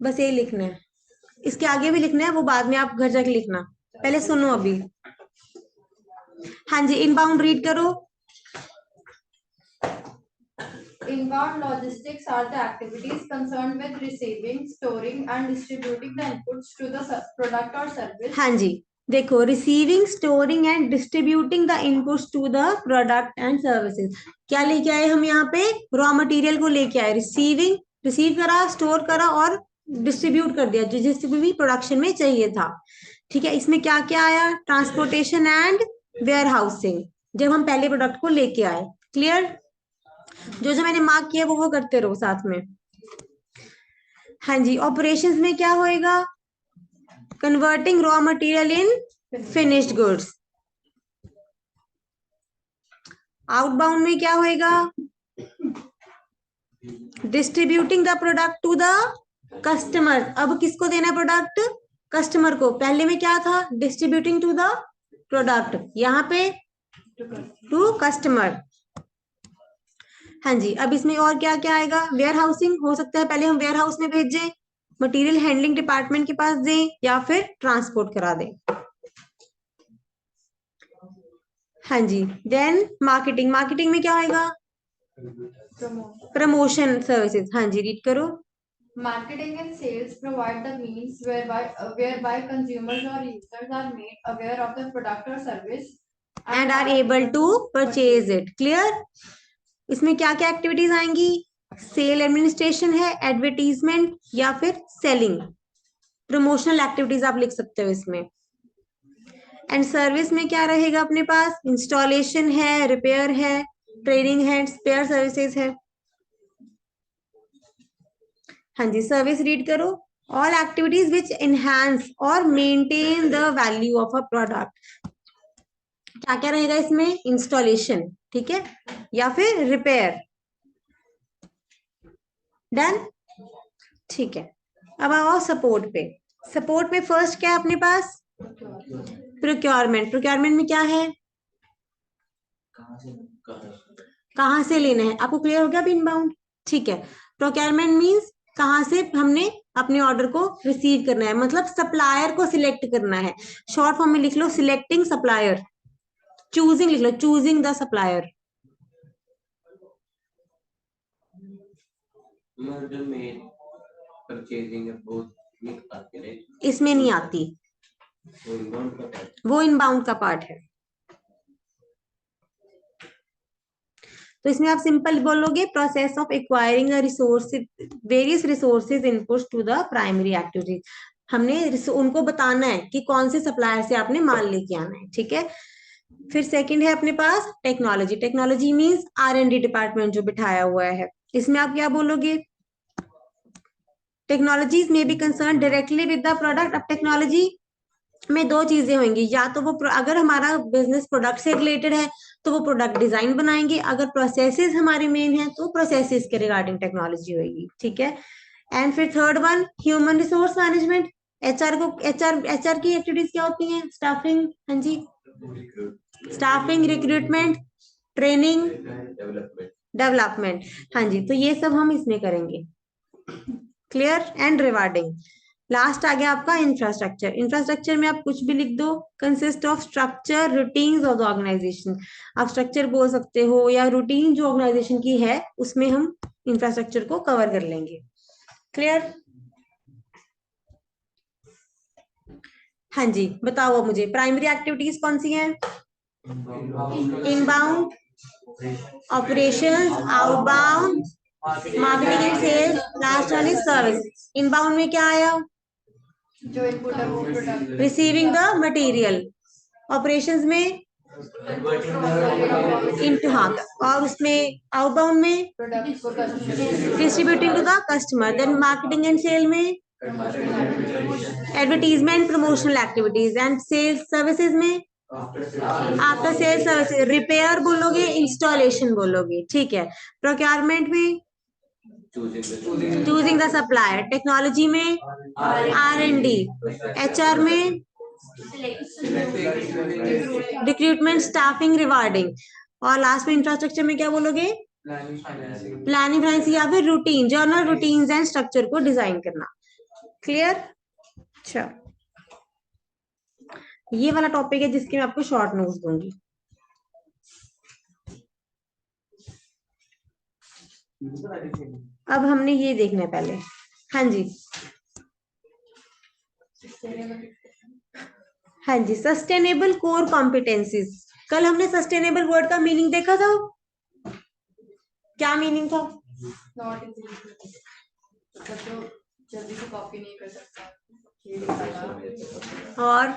बस यही लिखना है, इसके आगे भी लिखना है, वो बाद में आप घर जाके लिखना, पहले सुनो अभी। हाँ जी इनबाउंड रीड करो। Inbound logistics are the activities concerned with receiving, storing, and distributing the inputs to the product or service. हाँ जी देखो, receiving, storing and distributing the inputs to the product and services. क्या लेके आए हम यहाँ पे? रॉ मटेरियल को लेके आए, रिसीव करा, स्टोर करा और डिस्ट्रीब्यूट कर दिया जो जिस भी प्रोडक्शन में चाहिए था। ठीक है, इसमें क्या क्या आया? ट्रांसपोर्टेशन एंड वेयर हाउसिंग, जब हम पहले प्रोडक्ट को लेके आए। क्लियर? जो जो मैंने मार्क किया वो करते रहो साथ में। हाँ जी, ऑपरेशंस में क्या होएगा? Converting raw material in finished goods. Outbound में क्या होएगा? Distributing the product to the customer. अब किसको देना प्रोडक्ट? कस्टमर को। पहले में क्या था? डिस्ट्रीब्यूटिंग टू द प्रोडक्ट, यहाँ पे टू कस्टमर। हाँ जी, अब इसमें और क्या क्या आएगा? वेयर हाउसिंग, हो सकता है पहले हम वेयर हाउस में भेजें, मटेरियल हैंडलिंग डिपार्टमेंट के पास दें, या फिर ट्रांसपोर्ट करा दें। हाँ जी, देन मार्केटिंग, मार्केटिंग में क्या आएगा? Promotion services. हाँ जी रीड करो। Marketing and sales provide the means whereby consumers or users are made aware of the product or service and are able to purchase it. Clear? इसमें क्या क्या activities आएंगी? सेल एडमिनिस्ट्रेशन है, advertisement या फिर सेलिंग, प्रमोशनल एक्टिविटीज आप लिख सकते हो इसमें। एंड सर्विस में क्या रहेगा अपने पास? इंस्टॉलेशन है, रिपेयर है, ट्रेनिंग है, स्पेयर सर्विसेज है। हाँ जी, सर्विस रीड करो। ऑल एक्टिविटीज विच एनहांस और maintain the value of a product. क्या क्या रहेगा इसमें? इंस्टॉलेशन, ठीक है, या फिर रिपेयर। डन? ठीक है, अब आओ सपोर्ट पे। सपोर्ट में फर्स्ट क्या है अपने पास? प्रोक्योरमेंट। प्रोक्योरमेंट में क्या है? कहाँ से लेना है? आपको क्लियर हो गया अभी इनबाउंड? ठीक है, प्रोक्योरमेंट मीन्स कहाँ से हमने अपने ऑर्डर को रिसीव करना है, मतलब सप्लायर को सिलेक्ट करना है। शॉर्ट फॉर्म में लिख लो सिलेक्टिंग सप्लायर, चूजिंग लिख लो, चूजिंग द सप्लायर। मतलब जो मेन परचेजिंग है वो नहीं आती है, इसमें नहीं आती, वो इनबाउंड का पार्ट। वो इनबाउंड का पार्ट है। तो इसमें आप सिंपल बोलोगे process of acquiring resource, various resources inputs to the primary activities. हमने उनको बताना है कि कौन से सप्लायर से आपने माल लेके आना है, ठीक है। फिर सेकंड है अपने पास technology. Technology means R&D department जो बिठाया हुआ है। इसमें आप क्या बोलोगे, टेक्नोलॉजीज में be concern directly with the product. अब टेक्नोलॉजी में दो चीजें होंगी, या तो वो अगर हमारा बिजनेस प्रोडक्ट से रिलेटेड है तो वो प्रोडक्ट डिजाइन बनाएंगे, अगर प्रोसेसेस हमारे मेन है तो प्रोसेसेस के रिगार्डिंग टेक्नोलॉजी होगी, ठीक है। एंड फिर third one human resource management. HR की एक्टिविटीज क्या होती हैं, स्टाफिंग, हाँ जी, staffing, recruitment, training, development. Development, हाँ जी। तो ये सब हम इसमें करेंगे, क्लियर एंड रिवार्डिंग। लास्ट आ गया आपका इंफ्रास्ट्रक्चर। इंफ्रास्ट्रक्चर में आप कुछ भी लिख दो, consist of structure routines of the organisation. आप स्ट्रक्चर बोल सकते हो या रूटीन जो ऑर्गेनाइजेशन की है उसमें हम इंफ्रास्ट्रक्चर को कवर कर लेंगे, क्लियर। हाँ जी, बताओ मुझे प्राइमरी एक्टिविटीज कौन सी हैं, inbound, operations, outbound, marketing and sales, last one is service. Inbound में क्या आया, जो इनपुट है वो product, receiving the material. Operations में इनटू, हाँ, और उसमें आउटबाउंड में प्रोडक्ट को customer, distributing to the customer. Then marketing and sale में advertisement, promotional activities. And sales services में आफ्टर सेल सर्विसेज, रिपेयर बोलोगे, इंस्टॉलेशन बोलोगे, ठीक है। प्रोक्योरमेंट में चूजिंग द सप्लायर। टेक्नोलॉजी में R&D। HR में रिक्रूटमेंट, स्टाफिंग, रिवार्डिंग। और लास्ट में इंफ्रास्ट्रक्चर में क्या बोलोगे, प्लानिंग, फाइनेंस या फिर routine, journal routines and structure को डिजाइन करना, क्लियर। अच्छा, ये वाला टॉपिक है जिसके मैं आपको शॉर्ट नोट्स दूंगी। अब हमने ये देखना है पहले, हाँ जी, हाँ जी, सस्टेनेबल कोर कॉम्पिटेंसीज। कल हमने सस्टेनेबल वर्ड का मीनिंग देखा था, क्या मीनिंग था, नॉट जो जल्दी से कॉपी नहीं कर सकता, ये लिखा था। और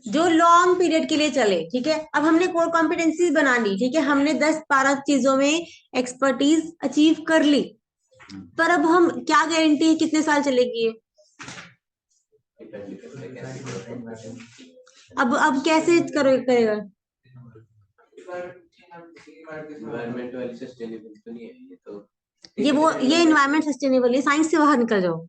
जो लॉन्ग पीरियड के लिए चले, ठीक है। अब हमने कोर कॉम्पिटेंसीज बना ली, ठीक है, हमने 10-12 चीजों में एक्सपर्टीज अचीव कर ली, पर अब हम क्या गारंटी है कितने साल चलेगी ये? अब कैसे करेगा, एनवायरमेंट वाली सस्टेनेबल तो नहीं है ये तो, ये एनवायरमेंट सस्टेनेबल है, साइंस से बाहर निकल जाओ।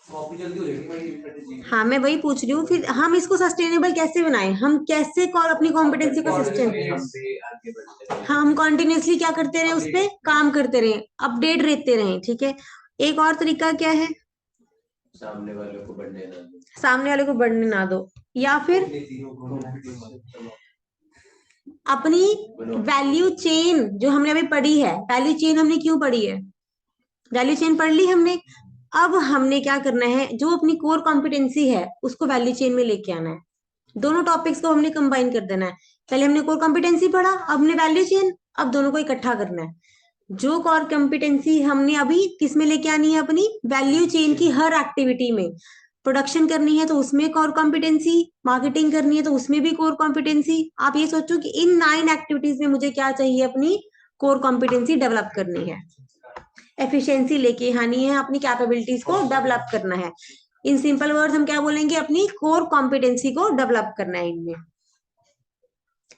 कॉपी जल्दी हो जाएगी। हाँ, मैं वही पूछ रही हूँ, फिर हम इसको सस्टेनेबल कैसे बनाएं, हम कैसे अपनी कॉम्पिटेंसी को सस्टेन, हम कॉन्टिन्यूसली क्या करते रहे, उस पर काम करते रहे, अपडेट रहते रहे, ठीक है। एक और तरीका क्या है, सामने वाले को बढ़ने ना दो, सामने वाले को बढ़ने ना दो, या फिर अपनी वैल्यू चेन जो हमने अभी पढ़ी है, वैल्यू चेन हमने क्यों पढ़ी है, वैल्यू चेन पढ़ ली हमने। अब हमने क्या करना है, जो अपनी कोर कॉम्पिटेंसी है उसको वैल्यू चेन में लेके आना है, दोनों टॉपिक्स को हमने कंबाइन कर देना है। पहले हमने कोर कॉम्पिटेंसी पढ़ा, अब हमने वैल्यू चेन, अब दोनों को इकट्ठा करना है। जो कोर कॉम्पिटेंसी हमने अभी किस में लेके आनी है, अपनी वैल्यू चेन की हर एक्टिविटी में। प्रोडक्शन करनी है तो उसमें कोर कॉम्पिटेंसी, मार्केटिंग करनी है तो उसमें भी कोर कॉम्पिटेंसी। आप ये सोचो कि इन 9 एक्टिविटीज में मुझे क्या चाहिए, अपनी कोर कॉम्पिटेंसी डेवलप करनी है, एफिशिएंसी लेके आनी है, अपनी कैपेबिलिटीज को डेवलप करना है। इन सिंपल वर्ड्स हम क्या बोलेंगे, अपनी कोर कॉम्पिटेंसी को डेवलप करना है इनमें।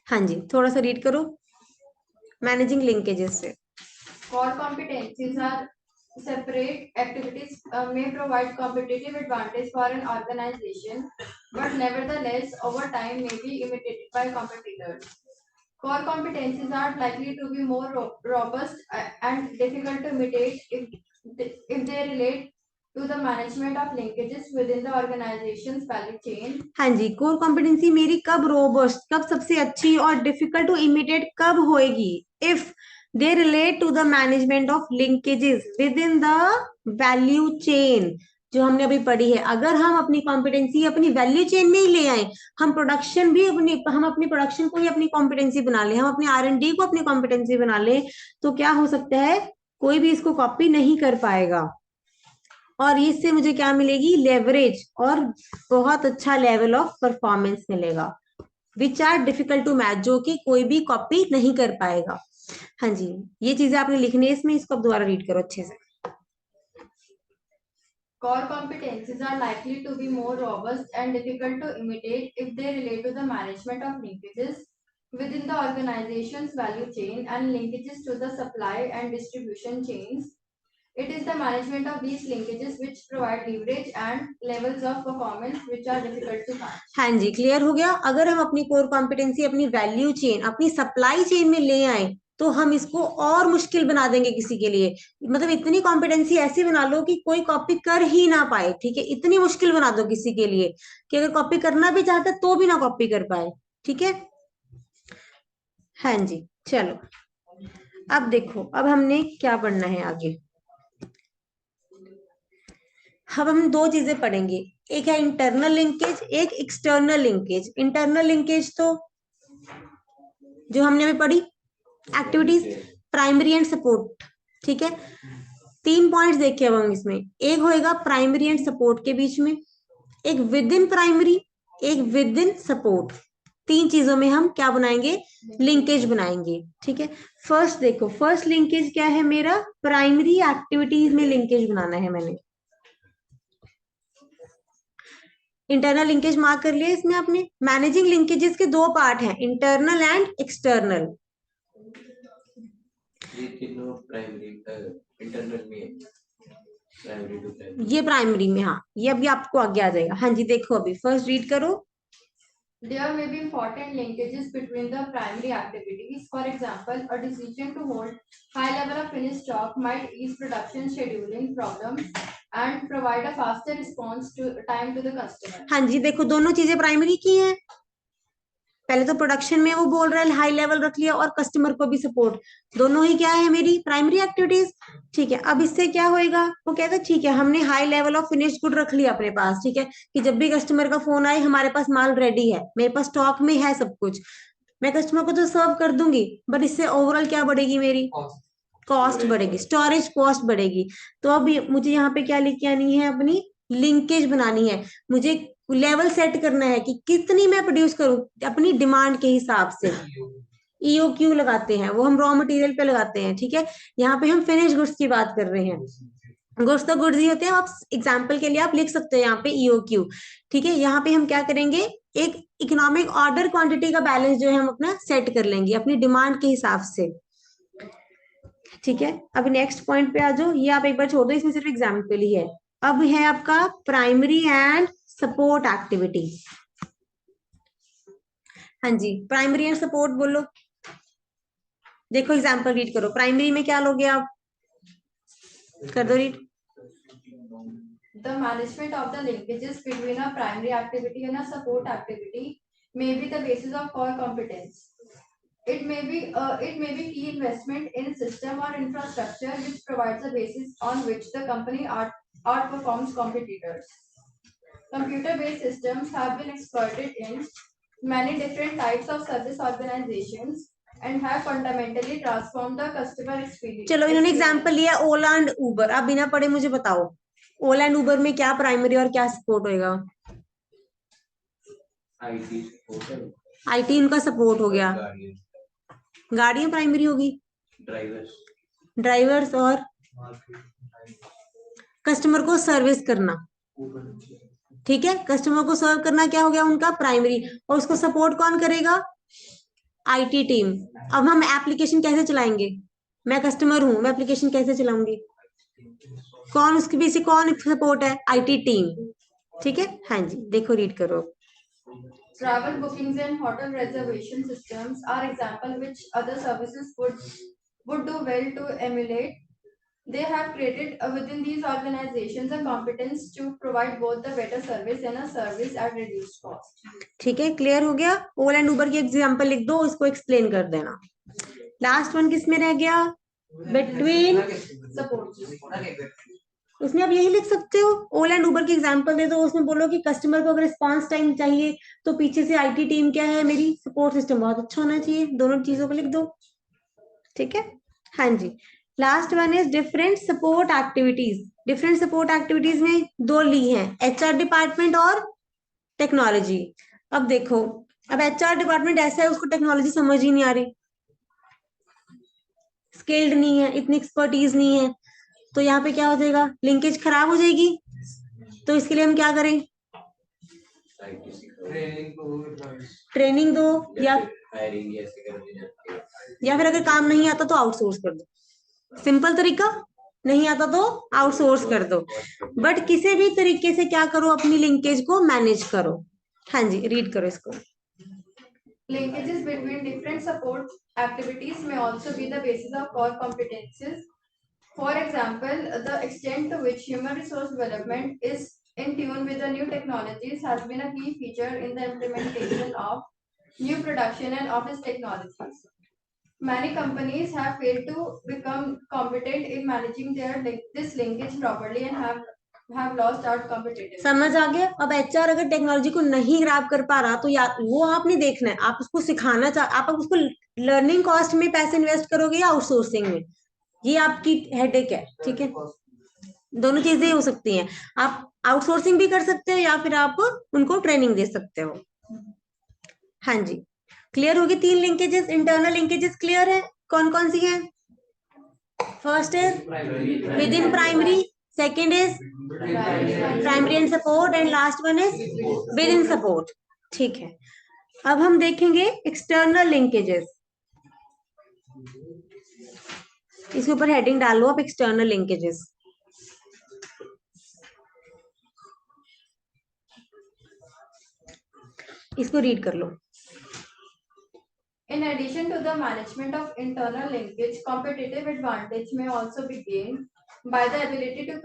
हाँ जी, थोड़ा सा रीड करो मैनेजिंग लिंकेजेस से। Core competencies are separate activities may provide competitive advantage for an organization, but nevertheless, over time may be imitated by competitors. Core competencies are likely to be more robust and difficult to imitate if they relate to the management of linkages within the organization's value chain. हाँ जी, core competency मेरी कब robust, कब सबसे अच्छी और difficult to imitate कब होएगी? If they relate to the management of linkages within the value chain, जो हमने अभी पढ़ी है। अगर हम अपनी कॉम्पिटेंसी अपनी वैल्यू चेन में ही ले आए, हम अपनी प्रोडक्शन को ही अपनी कॉम्पिटेंसी बना ले, हम अपनी R&D को अपनी कॉम्पिटेंसी बना ले, तो क्या हो सकता है? कोई भी इसको कॉपी नहीं कर पाएगा। और इससे मुझे क्या मिलेगी? लेवरेज और बहुत अच्छा लेवल ऑफ परफॉर्मेंस मिलेगा, which are difficult to match, जो कि कोई भी कॉपी नहीं कर पाएगा। हाँ जी, ये चीजें आपने लिखनी है इसमें, इसको आप दोबारा रीड करो अच्छे से। Core competencies are likely to be more robust and difficult to imitate if they relate to the management of linkages within the organization's value chain and linkages to the supply and distribution chains. It is the management of these linkages which provide leverage and levels of performance which are difficult to match. हाँ जी, clear हो गया। अगर हम अपनी core competency अपनी value chain, अपनी supply chain में ले आए, तो हम इसको और मुश्किल बना देंगे किसी के लिए। मतलब इतनी कॉम्पिटेंसी ऐसी बना लो कि कोई कॉपी कर ही ना पाए, ठीक है? इतनी मुश्किल बना दो किसी के लिए कि अगर कॉपी करना भी चाहता तो भी ना कॉपी कर पाए, ठीक है? हाँ जी, चलो अब देखो, अब हमने क्या पढ़ना है आगे। अब हम दो चीजें पढ़ेंगे, एक है इंटरनल लिंकेज, एक एक्सटर्नल लिंकेज। इंटरनल लिंकेज तो जो हमने अभी पढ़ी, एक्टिविटीज, प्राइमरी एंड सपोर्ट, ठीक है? 3 पॉइंट्स देखे अब हम इसमें। एक होएगा प्राइमरी एंड सपोर्ट के बीच में, एक विद इन प्राइमरी, एक विद इन सपोर्ट। 3 चीजों में हम क्या बनाएंगे? लिंकेज बनाएंगे, ठीक है? फर्स्ट देखो, फर्स्ट लिंकेज क्या है मेरा? प्राइमरी एक्टिविटीज में लिंकेज बनाना है मैंने। इंटरनल लिंकेज मार्क कर लिया इसमें आपने। मैनेजिंग लिंकेजेस के 2 पार्ट हैं, इंटरनल एंड एक्सटर्नल। ये तीनों प्राइमरी इंटरनल में, प्राइमरी टू प्राइमरी। ये प्राइमरी में, हाँ, ये अभी आपको आगे आ जाएगा। हाँ जी, देखो अभी फर्स्ट रीड करो। There may be important linkages between the primary activities. For example, a decision to hold high level of finished stock might ease production scheduling problems and provide a faster response to time to the customer. हाँ जी, देखो दोनों चीजें primary की हैं। पहले तो production में वो बोल रहा है हाई लेवल रख लिया, और कस्टमर को भी सपोर्ट, दोनों ही क्या है मेरी? प्राइमरी एक्टिविटीज, ठीक है? अब इससे क्या होएगा? वो कहता है ठीक है, हमने high level of finished good रख लिया अपने पास, ठीक है, कि जब भी कस्टमर का फोन आए हमारे पास माल रेडी है, मेरे पास स्टॉक में है सब कुछ, मैं कस्टमर को तो सर्व कर दूंगी, बट इससे ओवरऑल क्या बढ़ेगी? मेरी कॉस्ट बढ़ेगी, स्टोरेज कॉस्ट बढ़ेगी। तो अब मुझे यहाँ पे क्या लेके आनी है? अपनी लिंकेज बनानी है। मुझे लेवल सेट करना है कि कितनी मैं प्रोड्यूस करूं अपनी डिमांड के हिसाब से। EOQ लगाते हैं, वो हम रॉ मटेरियल पे लगाते हैं, ठीक है? यहाँ पे हम फिनिश गुड्स की बात कर रहे हैं। गुड्स तो गुड्स ही होते हैं, आप एग्जाम्पल के लिए आप लिख सकते हो यहाँ पे EOQ, ठीक है? यहाँ पे हम क्या करेंगे? एक इकोनॉमिक ऑर्डर क्वांटिटी का बैलेंस जो है हम अपना सेट कर लेंगे अपनी डिमांड के हिसाब से, ठीक है? अब नेक्स्ट पॉइंट पे आ जाओ, ये आप एक बार छोड़ दो, इसमें सिर्फ एग्जाम्पल ही है। अब है आपका प्राइमरी एंड सपोर्ट एक्टिविटी। हाँ जी, प्राइमरी एंड सपोर्ट बोलो। देखो एग्जाम्पल रीड करो, प्राइमरी में क्या लोगे आप? कर दो read. The management of the linkages between a primary activity and a support activity may be the basis of core competence. It may be key investment in system or infrastructure which provides a basis on which the company outperforms competitors. Computer-based systems have been exploited in many different types of service organizations and have fundamentally transformed the customer experience. चलो, इन्होंने example लिया ओला and उबर। आप बिना पढ़े मुझे बताओ, ओला and उबर में क्या प्राइमरी और क्या सपोर्ट होएगा? IT उनका सपोर्ट हो गया। गाड़ियां प्राइमरी होगी, ड्राइवर्स और कस्टमर को सर्विस करना, ठीक है? कस्टमर को सर्व करना क्या हो गया उनका? प्राइमरी। और उसको सपोर्ट कौन करेगा? IT team. अब हम एप्लीकेशन कैसे चलाएंगे? मैं कस्टमर हूं, मैं एप्लीकेशन कैसे चलाऊंगी? कौन उसके पीछे कौन सपोर्ट है? IT टीम, ठीक है? हाँ जी, देखो रीड करो। Travel bookings and hotel reservation systems are example which other services would do well to emulate. They have created within these organizations a competence to provide both the better service and a service at reduced cost. ठीक है, clear हो गया? ओला and उबर की example लिख दो, इसको explain कर देना। लास्ट वन किस में रह गया? Between Support. उसमें आप यही लिख सकते हो, ओला एंड उबर की एग्जांपल दे दो, उसमें बोलो कि कस्टमर को अगर रिस्पांस टाइम चाहिए तो पीछे से आईटी टीम क्या है मेरी, सपोर्ट सिस्टम बहुत अच्छा होना चाहिए, दोनों चीजों को लिख दो। ठीक है, हाँ जी। Last one is different support activities. Different support activities में दो ली हैं, एचआर डिपार्टमेंट और टेक्नोलॉजी। अब देखो, अब एचआर डिपार्टमेंट ऐसा है उसको टेक्नोलॉजी समझ ही नहीं आ रही, स्किल्ड नहीं है, इतनी एक्सपर्टीज नहीं है, तो यहाँ पे क्या हो जाएगा, लिंकेज खराब हो जाएगी। तो इसके लिए हम क्या करें, ट्रेनिंग दो, या फिर अगर काम नहीं आता तो आउटसोर्स कर दो। सिंपल तरीका, नहीं आता तो आउटसोर्स कर दो, बट किसी भी तरीके से क्या करो, अपनी लिंकेज को मैनेज करो। हाँ जी, रीड करो इसको। Linkages between different support activities may also be the basis of core competencies. For example, the extent to which human resource development is in tune with the new technologies has been a key feature in the implementation of new production and office technologies. Many companies have failed to become competent in managing this linkage properly and have lost out competitiveness. समझ आ गया? अब HR अगर technology को नहीं grab कर पा रहा तो या वो आपने देखना है, आप उसको सिखाना आप उसको लर्निंग कॉस्ट में पैसे इन्वेस्ट करोगे या आउटसोर्सिंग में, ये आपकी हेडेक है। ठीक है, दोनों चीजें हो सकती हैं, आप आउटसोर्सिंग भी कर सकते हो या फिर आप उनको ट्रेनिंग दे सकते हो। हाँ जी, क्लियर होगी? 3 लिंकेजेस, इंटरनल लिंकेजेस क्लियर है? कौन कौन सी हैं? First is with in primary, second is primary and support, and last one is with in support. ठीक है, अब हम देखेंगे एक्सटर्नल लिंकेजेस। इसके ऊपर हेडिंग डालो आप, एक्सटर्नल लिंकेजेस। इसको रीड कर लो। In addition to the management of internal linkage, competitive advantage may also be gained by the ability to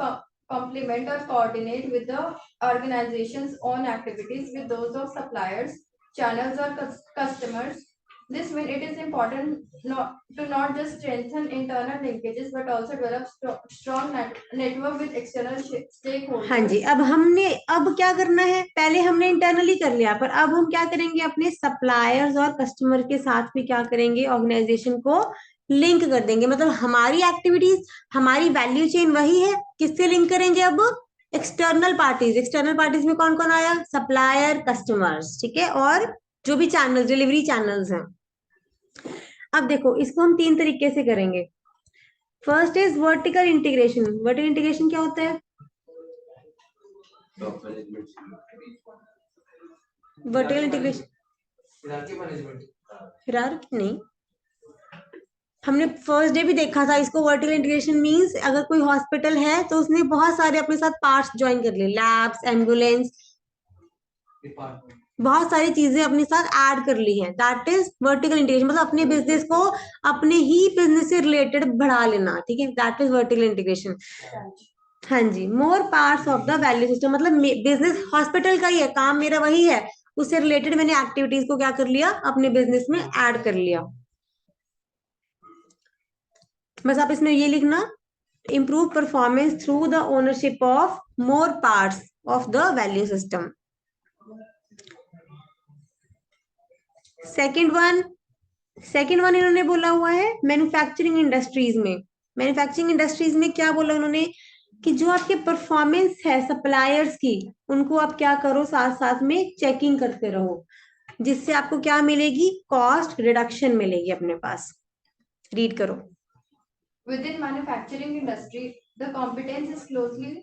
complement or coordinate with the organization's own activities with those of suppliers, channels, or customers. This means it is important to not just strengthen internal linkages but also develop strong network with external stakeholders. हाँ जी, अब क्या करना है, पहले हमने internally कर लिया, पर अब हम क्या करेंगे, अपने सप्लायर्स और कस्टमर के साथ भी क्या करेंगे, ऑर्गेनाइजेशन को लिंक कर देंगे। मतलब हमारी एक्टिविटीज, हमारी वैल्यू चेन वही है, किससे लिंक करेंगे अब, एक्सटर्नल पार्टीज। एक्सटर्नल पार्टीज में कौन कौन आया, सप्लायर, कस्टमर्स, ठीक है, और जो भी चैनल, डिलीवरी चैनल्स हैं। अब देखो, इसको हम 3 तरीके से करेंगे। First is vertical integration. Vertical integration क्या होता है? वर्टिकल इंटीग्रेशन हिरार्की नहीं, हमने फर्स्ट डे भी देखा था इसको। वर्टिकल इंटीग्रेशन मींस अगर कोई हॉस्पिटल है तो उसने बहुत सारे अपने साथ पार्ट्स ज्वाइन कर लिए, लैब्स, एम्बुलेंस, बहुत सारी चीजें अपने साथ ऐड कर ली हैं। दैट इज वर्टिकल इंटीग्रेशन, मतलब अपने बिजनेस को अपने ही बिजनेस से रिलेटेड बढ़ा लेना। ठीक है, दैट इज वर्टिकल इंटीग्रेशन। हाँ जी, more parts of the value system, मतलब बिजनेस हॉस्पिटल का ही है, काम मेरा वही है, उससे रिलेटेड मैंने एक्टिविटीज को क्या कर लिया, अपने बिजनेस में ऐड कर लिया। बस आप इसमें ये लिखना, improve performance through the ownership of more parts of the value system. Second one इन्होंने बोला हुआ है मैन्युफैक्चरिंग इंडस्ट्रीज में। मैन्युफैक्चरिंग इंडस्ट्रीज में क्या बोला उन्होंने, कि जो आपके परफॉर्मेंस है सप्लायर्स की, उनको आप क्या करो, साथ साथ में चेकिंग करते रहो, जिससे आपको क्या मिलेगी, कॉस्ट रिडक्शन मिलेगी अपने पास। रीड करो। Within manufacturing industry, the competence is closely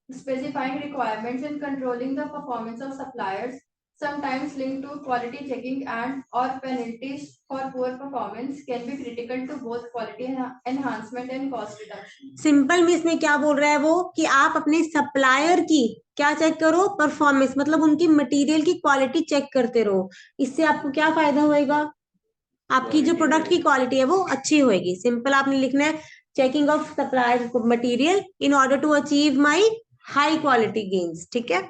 specifying requirements and controlling the performance of suppliers, sometimes linked to quality checking and or penalties for poor performance can be critical to both quality enhancement and cost reduction. Simple में इसमें क्या बोल रहा है वो, कि आप अपने सप्लायर की क्या चेक करो, परफॉर्मेंस, मतलब उनकी मटेरियल की क्वालिटी चेक करते रहो। इससे आपको क्या फायदा होएगा, आपकी जो प्रोडक्ट की क्वालिटी है वो अच्छी होएगी। सिंपल आपने लिखना है, checking of supplier material in order to achieve my high quality gains. ठीक है,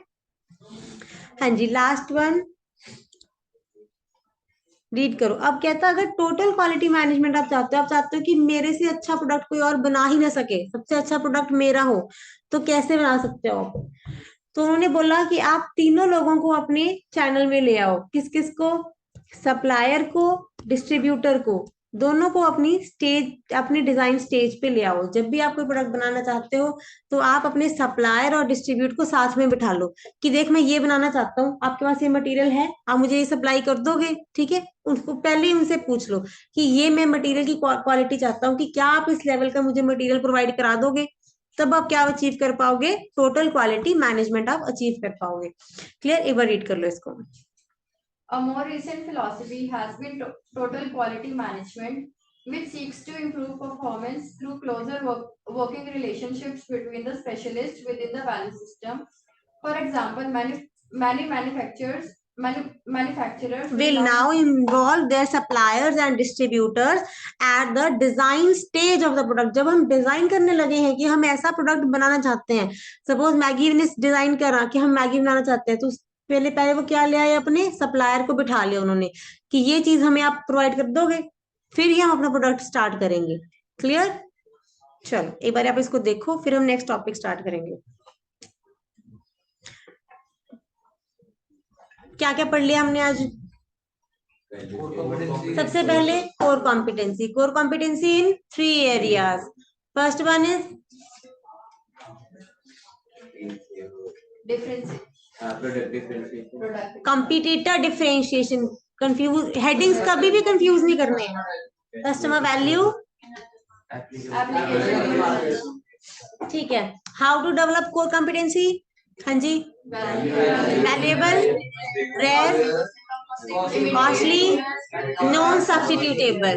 हाँ जी, लास्ट वन रीड करो। अब कहता है अगर टोटल क्वालिटी मैनेजमेंट आप चाहते हो, आप चाहते हो कि मेरे से अच्छा प्रोडक्ट कोई और बना ही ना सके, सबसे अच्छा प्रोडक्ट मेरा हो, तो कैसे बना सकते हो आप? तो उन्होंने बोला कि आप तीनों लोगों को अपने चैनल में ले आओ। किस किस को? सप्लायर को, डिस्ट्रीब्यूटर को, दोनों को अपनी स्टेज, अपनी डिजाइन स्टेज पे ले आओ। जब भी आप कोई प्रोडक्ट बनाना चाहते हो तो आप अपने सप्लायर और डिस्ट्रीब्यूट को साथ में बिठा लो कि देख मैं ये बनाना चाहता हूँ, आपके पास ये मटेरियल है, आप मुझे ये सप्लाई कर दोगे? ठीक है, उनको पहले ही उनसे पूछ लो कि ये मैं मटेरियल की क्वालिटी चाहता हूँ कि क्या आप इस लेवल का मुझे मटेरियल प्रोवाइड करा दोगे? तब आप क्या अचीव कर पाओगे? टोटल क्वालिटी मैनेजमेंट आप अचीव कर पाओगे। क्लियर? एक बार रीड कर लो इसको। A more recent philosophy has been total quality management, which seeks to improve performance through closer working relationships between the specialists within the value system. For example, many manufacturers will now involve their suppliers and distributors at the design stage of the product। जब हम design करने लगे हैं कि हम ऐसा product बनाना चाहते हैं, सपोज मैगी ने डिजाइन करा कि हम मैगी बनाना चाहते हैं, तो पहले पहले वो क्या ले आए? अपने सप्लायर को बिठा लिया उन्होंने कि ये चीज हमें आप प्रोवाइड कर दोगे, फिर ही हम अपना प्रोडक्ट स्टार्ट करेंगे। क्लियर? चलो एक बार आप इसको देखो, फिर हम नेक्स्ट टॉपिक स्टार्ट करेंगे। क्या क्या पढ़ लिया हमने आज? सबसे पहले core competency. Core competency in 3 areas. First one is competitor differentiation. Confuse headings कभी भी कंफ्यूज नहीं करने हैं। कस्टमर वैल्यू, ठीक है। How to develop core competency? हाँ जी, valuable, rare, costly, non substitutable.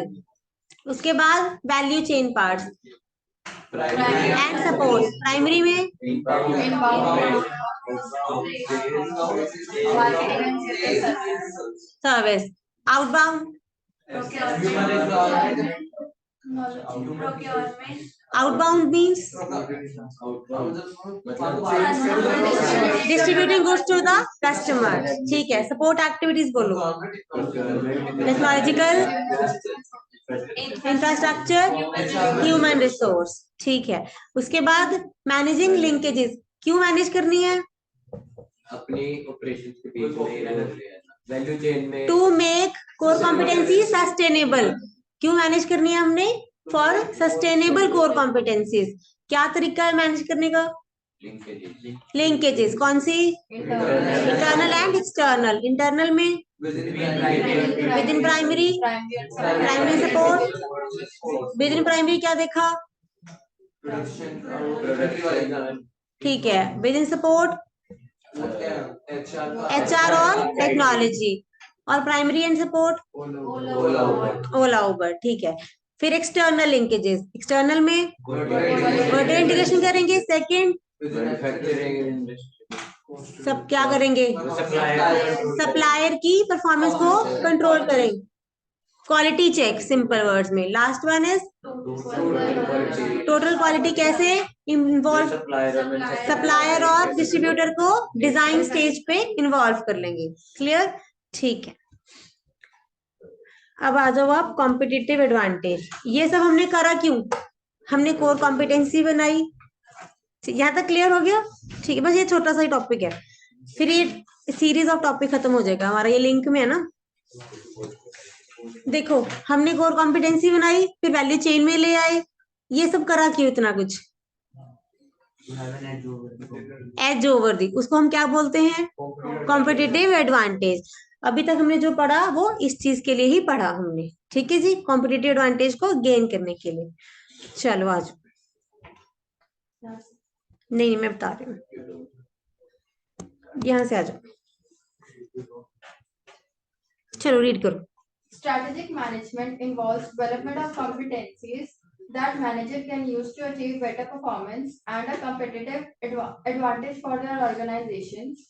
उसके बाद value chain parts and support. Primary में service, outbound, outbound means distributing goods to the customer. ठीक है, सपोर्ट एक्टिविटीज बोलो। Technological, infrastructure, human resource. ठीक है, उसके बाद मैनेजिंग लिंकेजेस। क्यों मैनेज करनी है? अपनी ऑपरेशन के बीच में वैल्यू चेन में to make core competency sustainable. क्यों मैनेज करनी है हमने? For sustainable core competencies. क्या तरीका है मैनेज करने का? लिंकेजेस। कौन सी? Internal and external. इंटरनल में within primary, primary support. Within primary क्या देखा? ठीक है, विद इन सपोर्ट HR और टेक्नोलॉजी, और primary and support Ola Uber. ठीक है, फिर एक्सटर्नल लिंकेजेस। एक्सटर्नल में वर्टिकल इंटीग्रेशन करेंगे। सेकंड सब क्या करेंगे? सप्लायर की परफॉर्मेंस को कंट्रोल करेंगे। क्वालिटी चेक, सिंपल वर्ड्स में। Last one is total quality. कैसे इन्वॉल्व? सप्लायर और डिस्ट्रीब्यूटर को डिजाइन स्टेज पे इन्वॉल्व कर लेंगे। क्लियर? ठीक है, अब आ जाओ आप कॉम्पिटिटिव एडवांटेज। ये सब हमने करा क्यों? हमने कोर कॉम्पिटेंसी बनाई। यहां तक क्लियर हो गया? ठीक है, बस ये छोटा सा ही टॉपिक है, फिर ये सीरीज ऑफ टॉपिक खत्म हो जाएगा हमारा। ये लिंक में है ना। देखो, हमने कोर कॉम्पिटेंसी बनाई, फिर वैल्यू चेन में ले आए। ये सब करा क्यों इतना कुछ? एज ओवर दी, उसको हम क्या बोलते हैं? Competitive advantage. अभी तक हमने जो पढ़ा वो इस चीज के लिए ही पढ़ा हमने। ठीक है जी, कॉम्पिटिटिव एडवांटेज को गेन करने के लिए। चलो आज नहीं, मैं बता रही हूँ, यहां से आ जाओ। चलो रीड करो। Strategic management involves development of competencies that manager can use to achieve better performance and a competitive advantage for their organizations.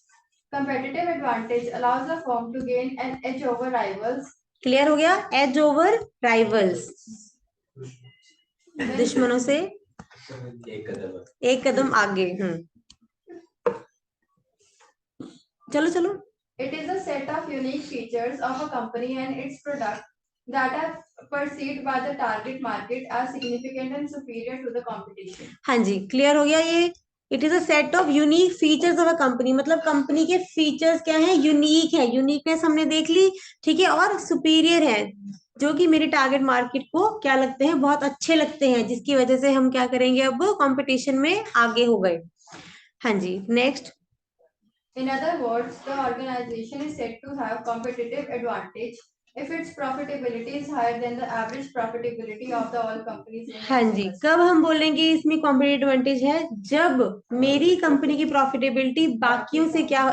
Competitive advantage allows a firm to gain an edge over rivals. Clear हो गया? Edge over rivals. दुश्मनों से एक कदम आगे। चलो चलो। It is a set of unique features of a company and its product that are perceived by the target market as significant and superior to the competition. हाँ जी, clear हो गया ये। It is a set of unique features of a company, मतलब company के features क्या है, unique है, uniqueness हमने देख ली, ठीक है, और सुपीरियर है, जो कि मेरे टारगेट मार्केट को क्या लगते हैं, बहुत अच्छे लगते हैं, जिसकी वजह से हम क्या करेंगे, अब कंपटीशन में आगे हो गए। हाँ जी, next. In other words, the organization is said to have competitive advantage if its profitability is higher than the average profitability of the all companies in हाँ its जी, industry. कब हम बोलेंगे इसमें कॉम्पिटिटिव एडवांटेज है, जब मेरी कंपनी की profitability बाकियों से क्या,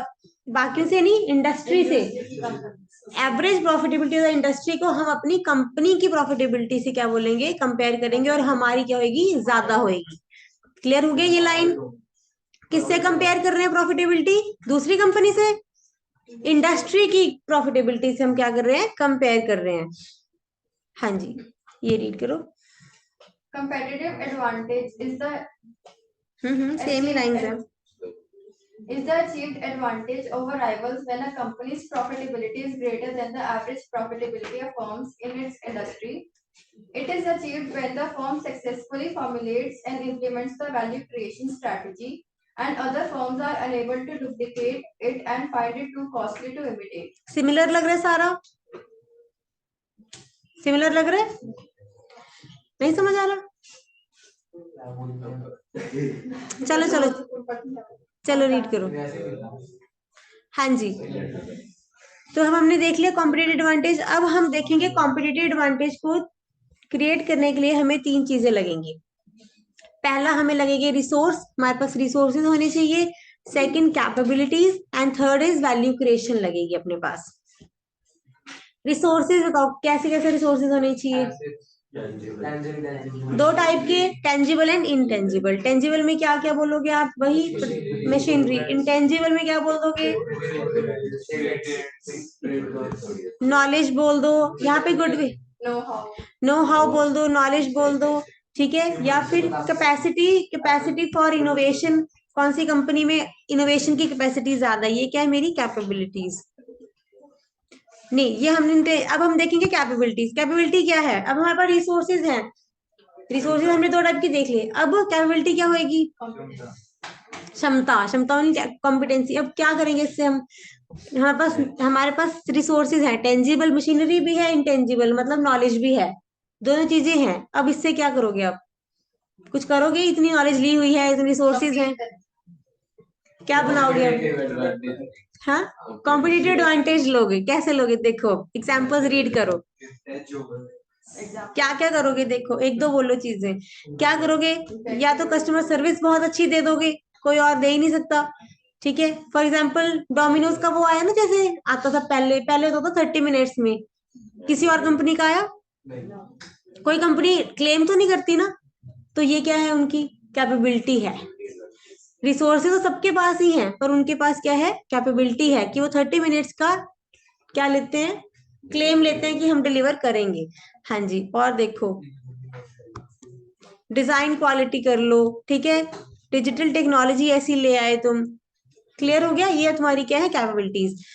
बाकियों से नहीं, इंडस्ट्री से, एवरेज प्रॉफिटेबिलिटी ऑफ इंडस्ट्री को हम अपनी कंपनी की प्रॉफिटेबिलिटी से क्या बोलेंगे, कंपेयर करेंगे, और हमारी क्या होगी, ज्यादा होगी। क्लियर हो गया ये लाइन? किससे कंपेयर कर रहे हैं प्रॉफिटेबिलिटी? दूसरी कंपनी से, इंडस्ट्री की प्रॉफिटेबिलिटी से हम क्या कर रहे हैं, कंपेयर कर रहे हैं। हाँ जी, ये रीड करो। Competitive advantage is the same he lines है। is the achieved advantage over rivals when a company's profitability is greater than the average profitability of firms in its industry. It is achieved when the firm successfully formulates and implements the value creation strategy, and other firms are unable to duplicate it and find it too costly to imitate. Similar लग रहा है सारा? Similar लग रहा है? नहीं समझ आ रहा? चलो चलो चलो रीड करो। हाँ जी, तो हमने देख लिया कॉम्पिटिटिव एडवांटेज। अब हम देखेंगे कॉम्पिटिटिव एडवांटेज को क्रिएट करने के लिए हमें 3 चीजें लगेंगी। पहला हमें लगेगी रिसोर्स, हमारे पास रिसोर्सेज होने चाहिए। Second capabilities, and third is value creation लगेगी अपने पास। रिसोर्सेज बताओ कैसे कैसे रिसोर्सेज होने चाहिए? 2 टाइप के, टेंजिबल एंड इनटेंजिबल। टेंजिबल में क्या क्या बोलोगे आप? वही मशीनरी। इनटेंजिबल में क्या बोल दोगे? नॉलेज बोल दो, यहाँ पे गुडविल, नो हाउ बोल दो, नॉलेज बोल दो, ठीक है, या फिर कैपेसिटी, कैपेसिटी फॉर इनोवेशन, कौन सी कंपनी में इनोवेशन की कैपेसिटी ज्यादा है, ये क्या है, मेरी कैपेबिलिटीज। नहीं, ये हमने, अब हम देखेंगे कैपेबिलिटीज। कैपेबिलिटी क्या है? अब हमारे पास रिसोर्सेज हैं, रिसोर्सेज हमने 2 टाइप की देख ली। अब कैपेबिलिटी क्या होगी? क्षमता। क्षमता कॉम्पिटेंसी। अब क्या करेंगे इससे हम, हमारे पास रिसोर्सेज हैं, टेंजिबल मशीनरी भी है, इंटेंजिबल मतलब नॉलेज भी है, दोनों चीजें हैं। अब इससे क्या करोगे? आप कुछ करोगे? इतनी नॉलेज ली हुई है, इतनी रिसोर्सेज हैं, क्या बनाओगे अब? हाँ, कॉम्पिटिटिव एडवांटेज लोगे। कैसे लोगे? देखो एग्जांपल्स रीड करो। क्या क्या करोगे? देखो, 1-2 बोलो चीजें। क्या करोगे? या तो कस्टमर सर्विस बहुत अच्छी दे दोगे, कोई और दे ही नहीं सकता, ठीक है। फॉर एग्जाम्पल डोमिनोज का वो आया ना, जैसे आता था पहले, पहले तो था 30 मिनट्स में, किसी और कंपनी का आया? कोई कंपनी क्लेम तो नहीं करती ना, तो ये क्या है, उनकी कैपेबिलिटी है। रिसोर्सेज तो सबके पास ही हैं, पर उनके पास क्या है, कैपेबिलिटी है कि वो 30 मिनट्स का क्या लेते हैं, क्लेम लेते हैं कि हम डिलीवर करेंगे। हाँ जी, और देखो डिजाइन क्वालिटी कर लो, ठीक है, डिजिटल टेक्नोलॉजी ऐसी ले आए तुम। क्लियर हो गया? ये तुम्हारी क्या है, कैपेबिलिटीज।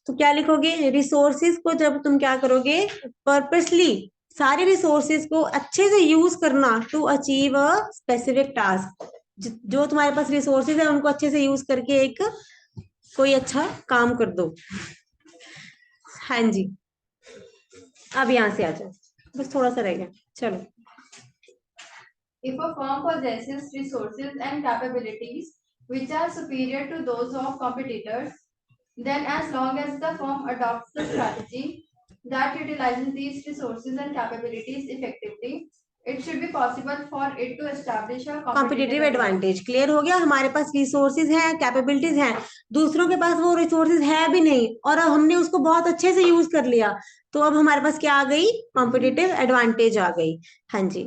तो क्या लिखोगे? रिसोर्सेज को जब तुम क्या करोगे, पर्पसली सारे रिसोर्सेज को अच्छे से यूज करना to achieve a specific task. जो तुम्हारे पास रिसोर्सेज है उनको अच्छे से यूज करके एक कोई अच्छा काम कर दो। हाँ जी, अब यहाँ से आ जाओ, बस थोड़ा सा रह गया, चलो। If a firm possesses resources and capabilities which are superior to those of competitors, then as long as the firm adopts the strategy that utilizes these resources and capabilities effectively, it should be possible for it to establish a competitive advantage. Clear हो गया? हमारे पास resources हैं, capabilities हैं, दूसरों के पास वो resources है भी नहीं, और अब हमने उसको बहुत अच्छे से यूज कर लिया, तो अब हमारे पास क्या आ गई, कॉम्पिटिटिव एडवांटेज आ गई। हाँ जी,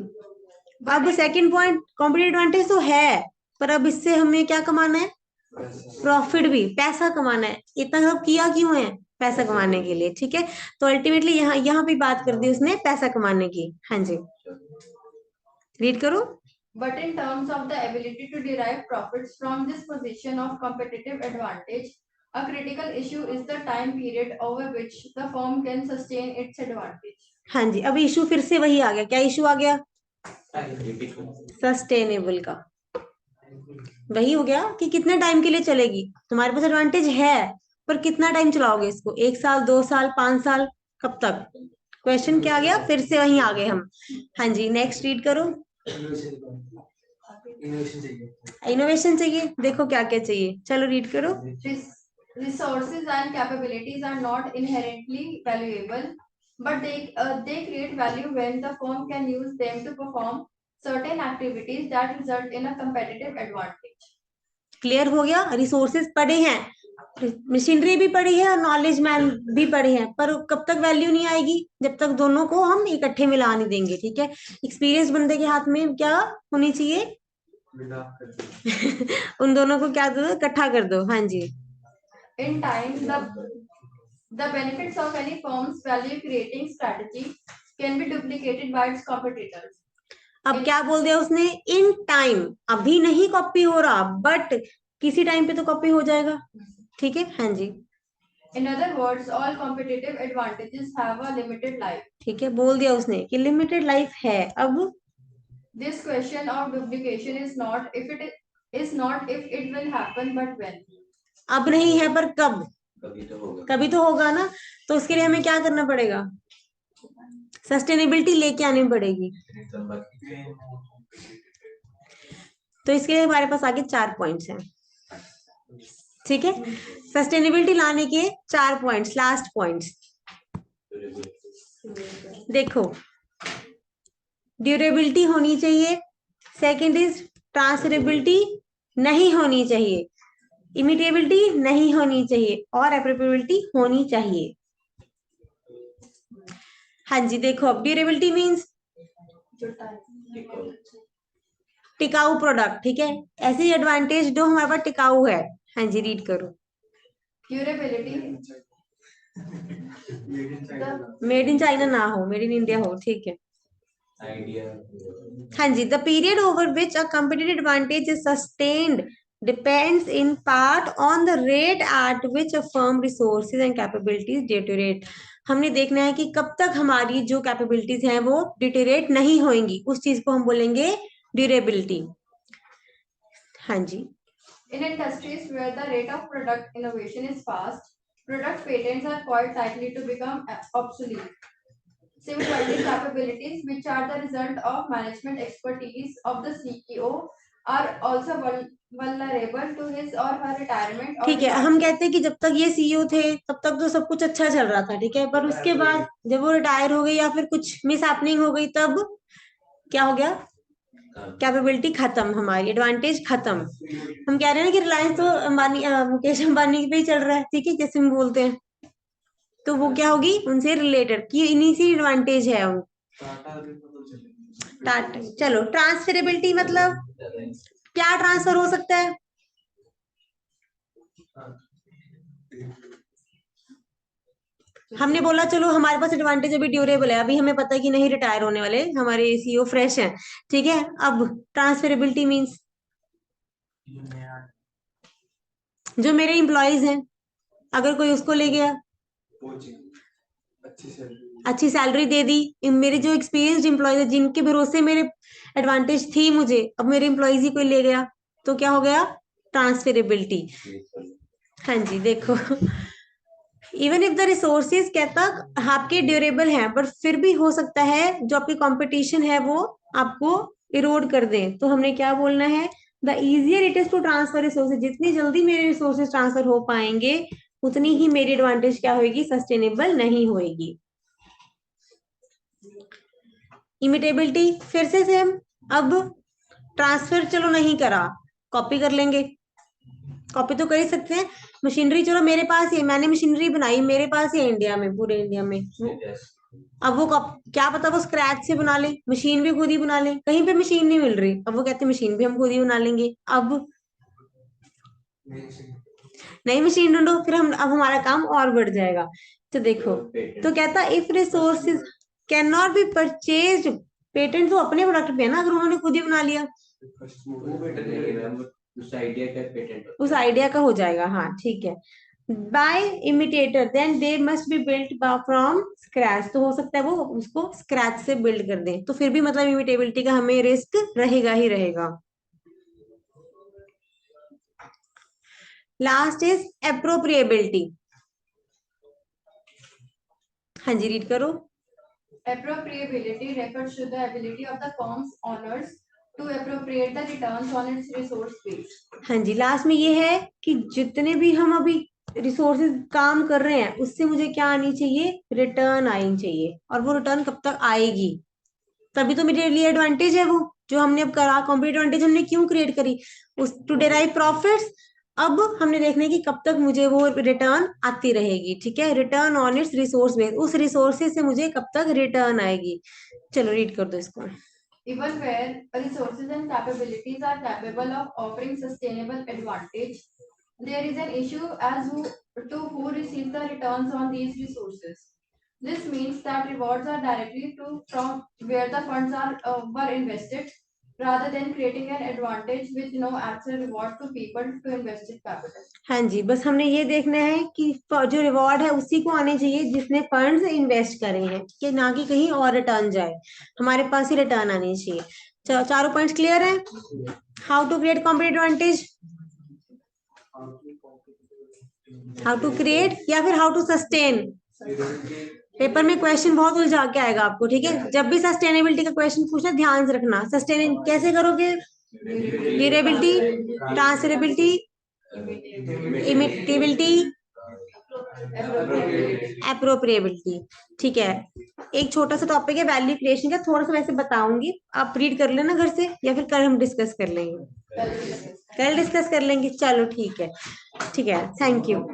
अब सेकंड पॉइंट, कॉम्पिटिटिव एडवांटेज तो है, पर अब इससे हमें क्या कमाना है, प्रॉफिट भी, पैसा कमाना है। इतना सब किया क्यों है? पैसा कमाने के लिए, ठीक है। तो अल्टीमेटली यहाँ यहाँ भी बात कर दी उसने पैसा कमाने की। हाँ जी, रीड करो। But in terms of the ability to derive profits from this position of competitive advantage, a critical issue is the time period over which the firm can sustain its advantage. हाँ जी, अब issue फिर से वही आ गया, क्या issue आ गया? Sustainable का वही हो गया कि कितने टाइम के लिए चलेगी। तुम्हारे पास एडवांटेज है, पर कितना टाइम चलाओगे इसको? 1 साल, 2 साल, 5 साल, कब तक? क्वेश्चन क्या आ गया? फिर से वहीं आ गए हम। हाँ जी, नेक्स्ट रीड करो। इनोवेशन चाहिए, देखो क्या क्या चाहिए, चलो रीड करो। Resources and capabilities are not inherently valuable, but they create value when the firm can use them to perform certain activities that result in a competitive advantage. Clear हो गया? रिसोर्सेज पड़े हैं, मशीनरी भी पड़ी है और knowledge man भी पड़े हैं, पर कब तक वैल्यू नहीं आएगी? जब तक दोनों को हम इकट्ठे मिला नहीं देंगे, ठीक है? एक्सपीरियंस बंदे के हाथ में क्या होनी चाहिए? उन दोनों को क्या दो? इकट्ठा कर दो। हाँ जी। In time, the benefits of any firm's value creating strategy can be duplicated by its competitors. अब क्या बोल दिया उसने? इन टाइम, अभी नहीं कॉपी हो रहा, बट किसी टाइम पे तो कॉपी हो जाएगा, ठीक है? हाँ जी। In other words, all competitive advantages have a limited life. ठीक है, बोल दिया उसने कि लिमिटेड लाइफ है। अब This question of duplication is not if it will happen, but when. अब नहीं है, पर कब? कभी तो होगा। कभी तो होगा ना। तो उसके लिए हमें क्या करना पड़ेगा? सस्टेनेबिलिटी लेके आनी पड़ेगी। तो इसके लिए हमारे पास आगे 4 पॉइंट्स हैं, ठीक है? सस्टेनेबिलिटी लाने के 4 पॉइंट्स, लास्ट पॉइंट्स देखो। ड्यूरेबिलिटी होनी चाहिए, सेकंड इज ट्रांसफरेबिलिटी नहीं होनी चाहिए, इमिटेबिलिटी नहीं होनी चाहिए, और एप्रोप्रिएबिलिटी होनी चाहिए। हाँ जी, देखो अब ड्यूरेबिलिटी मीन्स टिकाऊ प्रोडक्ट, ठीक है? ऐसी एडवांटेज जो हमारे पास टिकाऊ है। हाँ जी, रीड करो। Durability. मेड इन चाइना ना हो, मेड इन इंडिया हो, ठीक है? आइडिया। हाँ जी, the period over which a competitive advantage is sustained depends in part on the rate at which a firm resources and capabilities deteriorate. हमने देखना है कि कब तक हमारी जो कैपेबिलिटीज हैं वो डिटेरिएट नहीं होंगी, उस चीज को हम बोलेंगे ड्यूरेबिलिटी। हाँ जी। In industries where the rate of product innovation is fast, product patents are quite likely to become obsolete. Similarly, capabilities which are the result of management expertise of the CEO are also vulnerable to his or her retirement. ठीक है, हम कहते हैं कि जब तक ये CEO थे तब तक तो सब कुछ अच्छा चल रहा था, ठीक है? पर उसके बाद जब वो रिटायर हो गई या फिर कुछ मिस हैपनिंग हो गई, तब क्या हो गया? कैपेबिलिटी खत्म, हमारी एडवांटेज खत्म। हम कह रहे हैं ना कि रिलायंस तो अंबानी, मुकेश अंबानी पे ही चल रहा है, ठीक है? जैसे हम बोलते हैं, तो वो क्या होगी? उनसे रिलेटेड कि इन्हीं से एडवांटेज है उन। टाटा। चलो, ट्रांसफरेबिलिटी मतलब क्या ट्रांसफर हो सकता है? हमने बोला चलो हमारे पास एडवांटेज अभी ड्यूरेबल है, अभी हमें पता है कि नहीं रिटायर होने वाले, हमारे सीईओ फ्रेश हैं, ठीक है? अब ट्रांसफरेबिलिटी मींस जो मेरे एम्प्लॉयज हैं, अगर कोई उसको ले गया, अच्छी सैलरी दे दी, मेरे जो एक्सपीरियंस्ड एम्प्लॉयज है जिनके भरोसे मेरे एडवांटेज थी मुझे, अब मेरे एम्प्लॉयज ही कोई ले गया, तो क्या हो गया? ट्रांसफरेबिलिटी। हाँ जी, देखो इवन इफ द रिसोर्सेज कहता आपके ड्यूरेबल हैं, बट फिर भी हो सकता है जो आपकी कंपटीशन है वो आपको इरोड कर दे, तो हमने क्या बोलना है? The easier it is to transfer resources, जितनी जल्दी मेरे रिसोर्सेज ट्रांसफर हो पाएंगे उतनी ही मेरी एडवांटेज क्या होगी? सस्टेनेबल नहीं होगी। इमिटेबिलिटी फिर से सेम। अब ट्रांसफर चलो नहीं करा, कॉपी कर लेंगे, कॉपी तो कर ही सकते हैं। मशीनरी चलो मेरे पास ही, मैंने मशीनरी बनाई मेरे पास ही इंडिया में, पूरे इंडिया में, अब वो क्या पता वो स्क्रैच से बना ले, मशीन भी खुद ही बना ले, कहीं पे मशीन नहीं मिल रही, अब वो कहते हैं मशीन भी हम खुद ही बना लेंगे। अब नई मशीन ढूंढो, फिर अब हमारा काम और बढ़ जाएगा। तो देखो, तो कहता if resources can not be purchased patent तो अपने प्रोडक्ट पे है ना, अगर उन्होंने खुद ही बना लिया। नहीं मैम, उस आइडिया का पेटेंट होता उस है। आइडिया का हो जाएगा, हाँ ठीक है। By imitator then they must be built from scratch, तो हो सकता है वो उसको स्क्रैच से बिल्ड कर दें, तो फिर भी मतलब इमिटेबिलिटी का हमें रिस्क रहेगा ही रहेगा। Last is appropriability. हाँ जी, रीड करो। Appropriability refers to the ability of the firm's owners to appropriate the returns on its resource base. हाँ जी, लास्ट में ये है कि जितने भी हम अभी रिसोर्सेज काम कर रहे हैं उससे मुझे क्या आनी चाहिए, रिटर्न आनी चाहिए। और वो रिटर्न कब तक आएगी, तभी तो मेरे लिए एडवांटेज है वो जो हमने अब करा। कॉम्पिटिटिव एडवांटेज हमने क्यों क्रिएट करी, उस टू डेराइव प्रॉफिट्स। अब हमने देखना है कि कब तक मुझे वो रिटर्न आती रहेगी, ठीक है। Return on it's resource base, उस रिसोर्सेज से मुझे कब तक रिटर्न आएगी। चलो रीड कर दो इसको। Even where resources and capabilities are capable of offering sustainable advantage, there is an issue as to who receives the returns on these resources. This means that rewards are directly from where the funds were invested, rather than creating an advantage with no actual reward to people to invested capital. हाँ जी, बस हमने ये देखना है कि जो reward है उसी को आने चाहिए जिसने फंड्स इन्वेस्ट करे हैं, कि ना कि कहीं और रिटर्न जाए, हमारे पास ही रिटर्न आनी चाहिए। चलो चारों पॉइंट्स क्लियर है। How to create competitive advantage, how to create या फिर हाउ टू सस्टेन। पेपर में क्वेश्चन बहुत उलझा के आएगा आपको, ठीक है। जब भी सस्टेनेबिलिटी का क्वेश्चन पूछना ध्यान से रखना, सस्टेन कैसे करोगे, ड्यूरेबिलिटी, ट्रांसफरेबिलिटी, इमिटेबिलिटी, एप्रोप्रिएबिलिटी, ठीक है। एक छोटा सा टॉपिक है वैल्यू क्रिएशन का, थोड़ा सा वैसे बताऊंगी, आप रीड कर लेना घर से, या फिर कल हम डिस्कस कर लेंगे, कल डिस्कस कर लेंगे। चलो ठीक है, ठीक है, थैंक यू।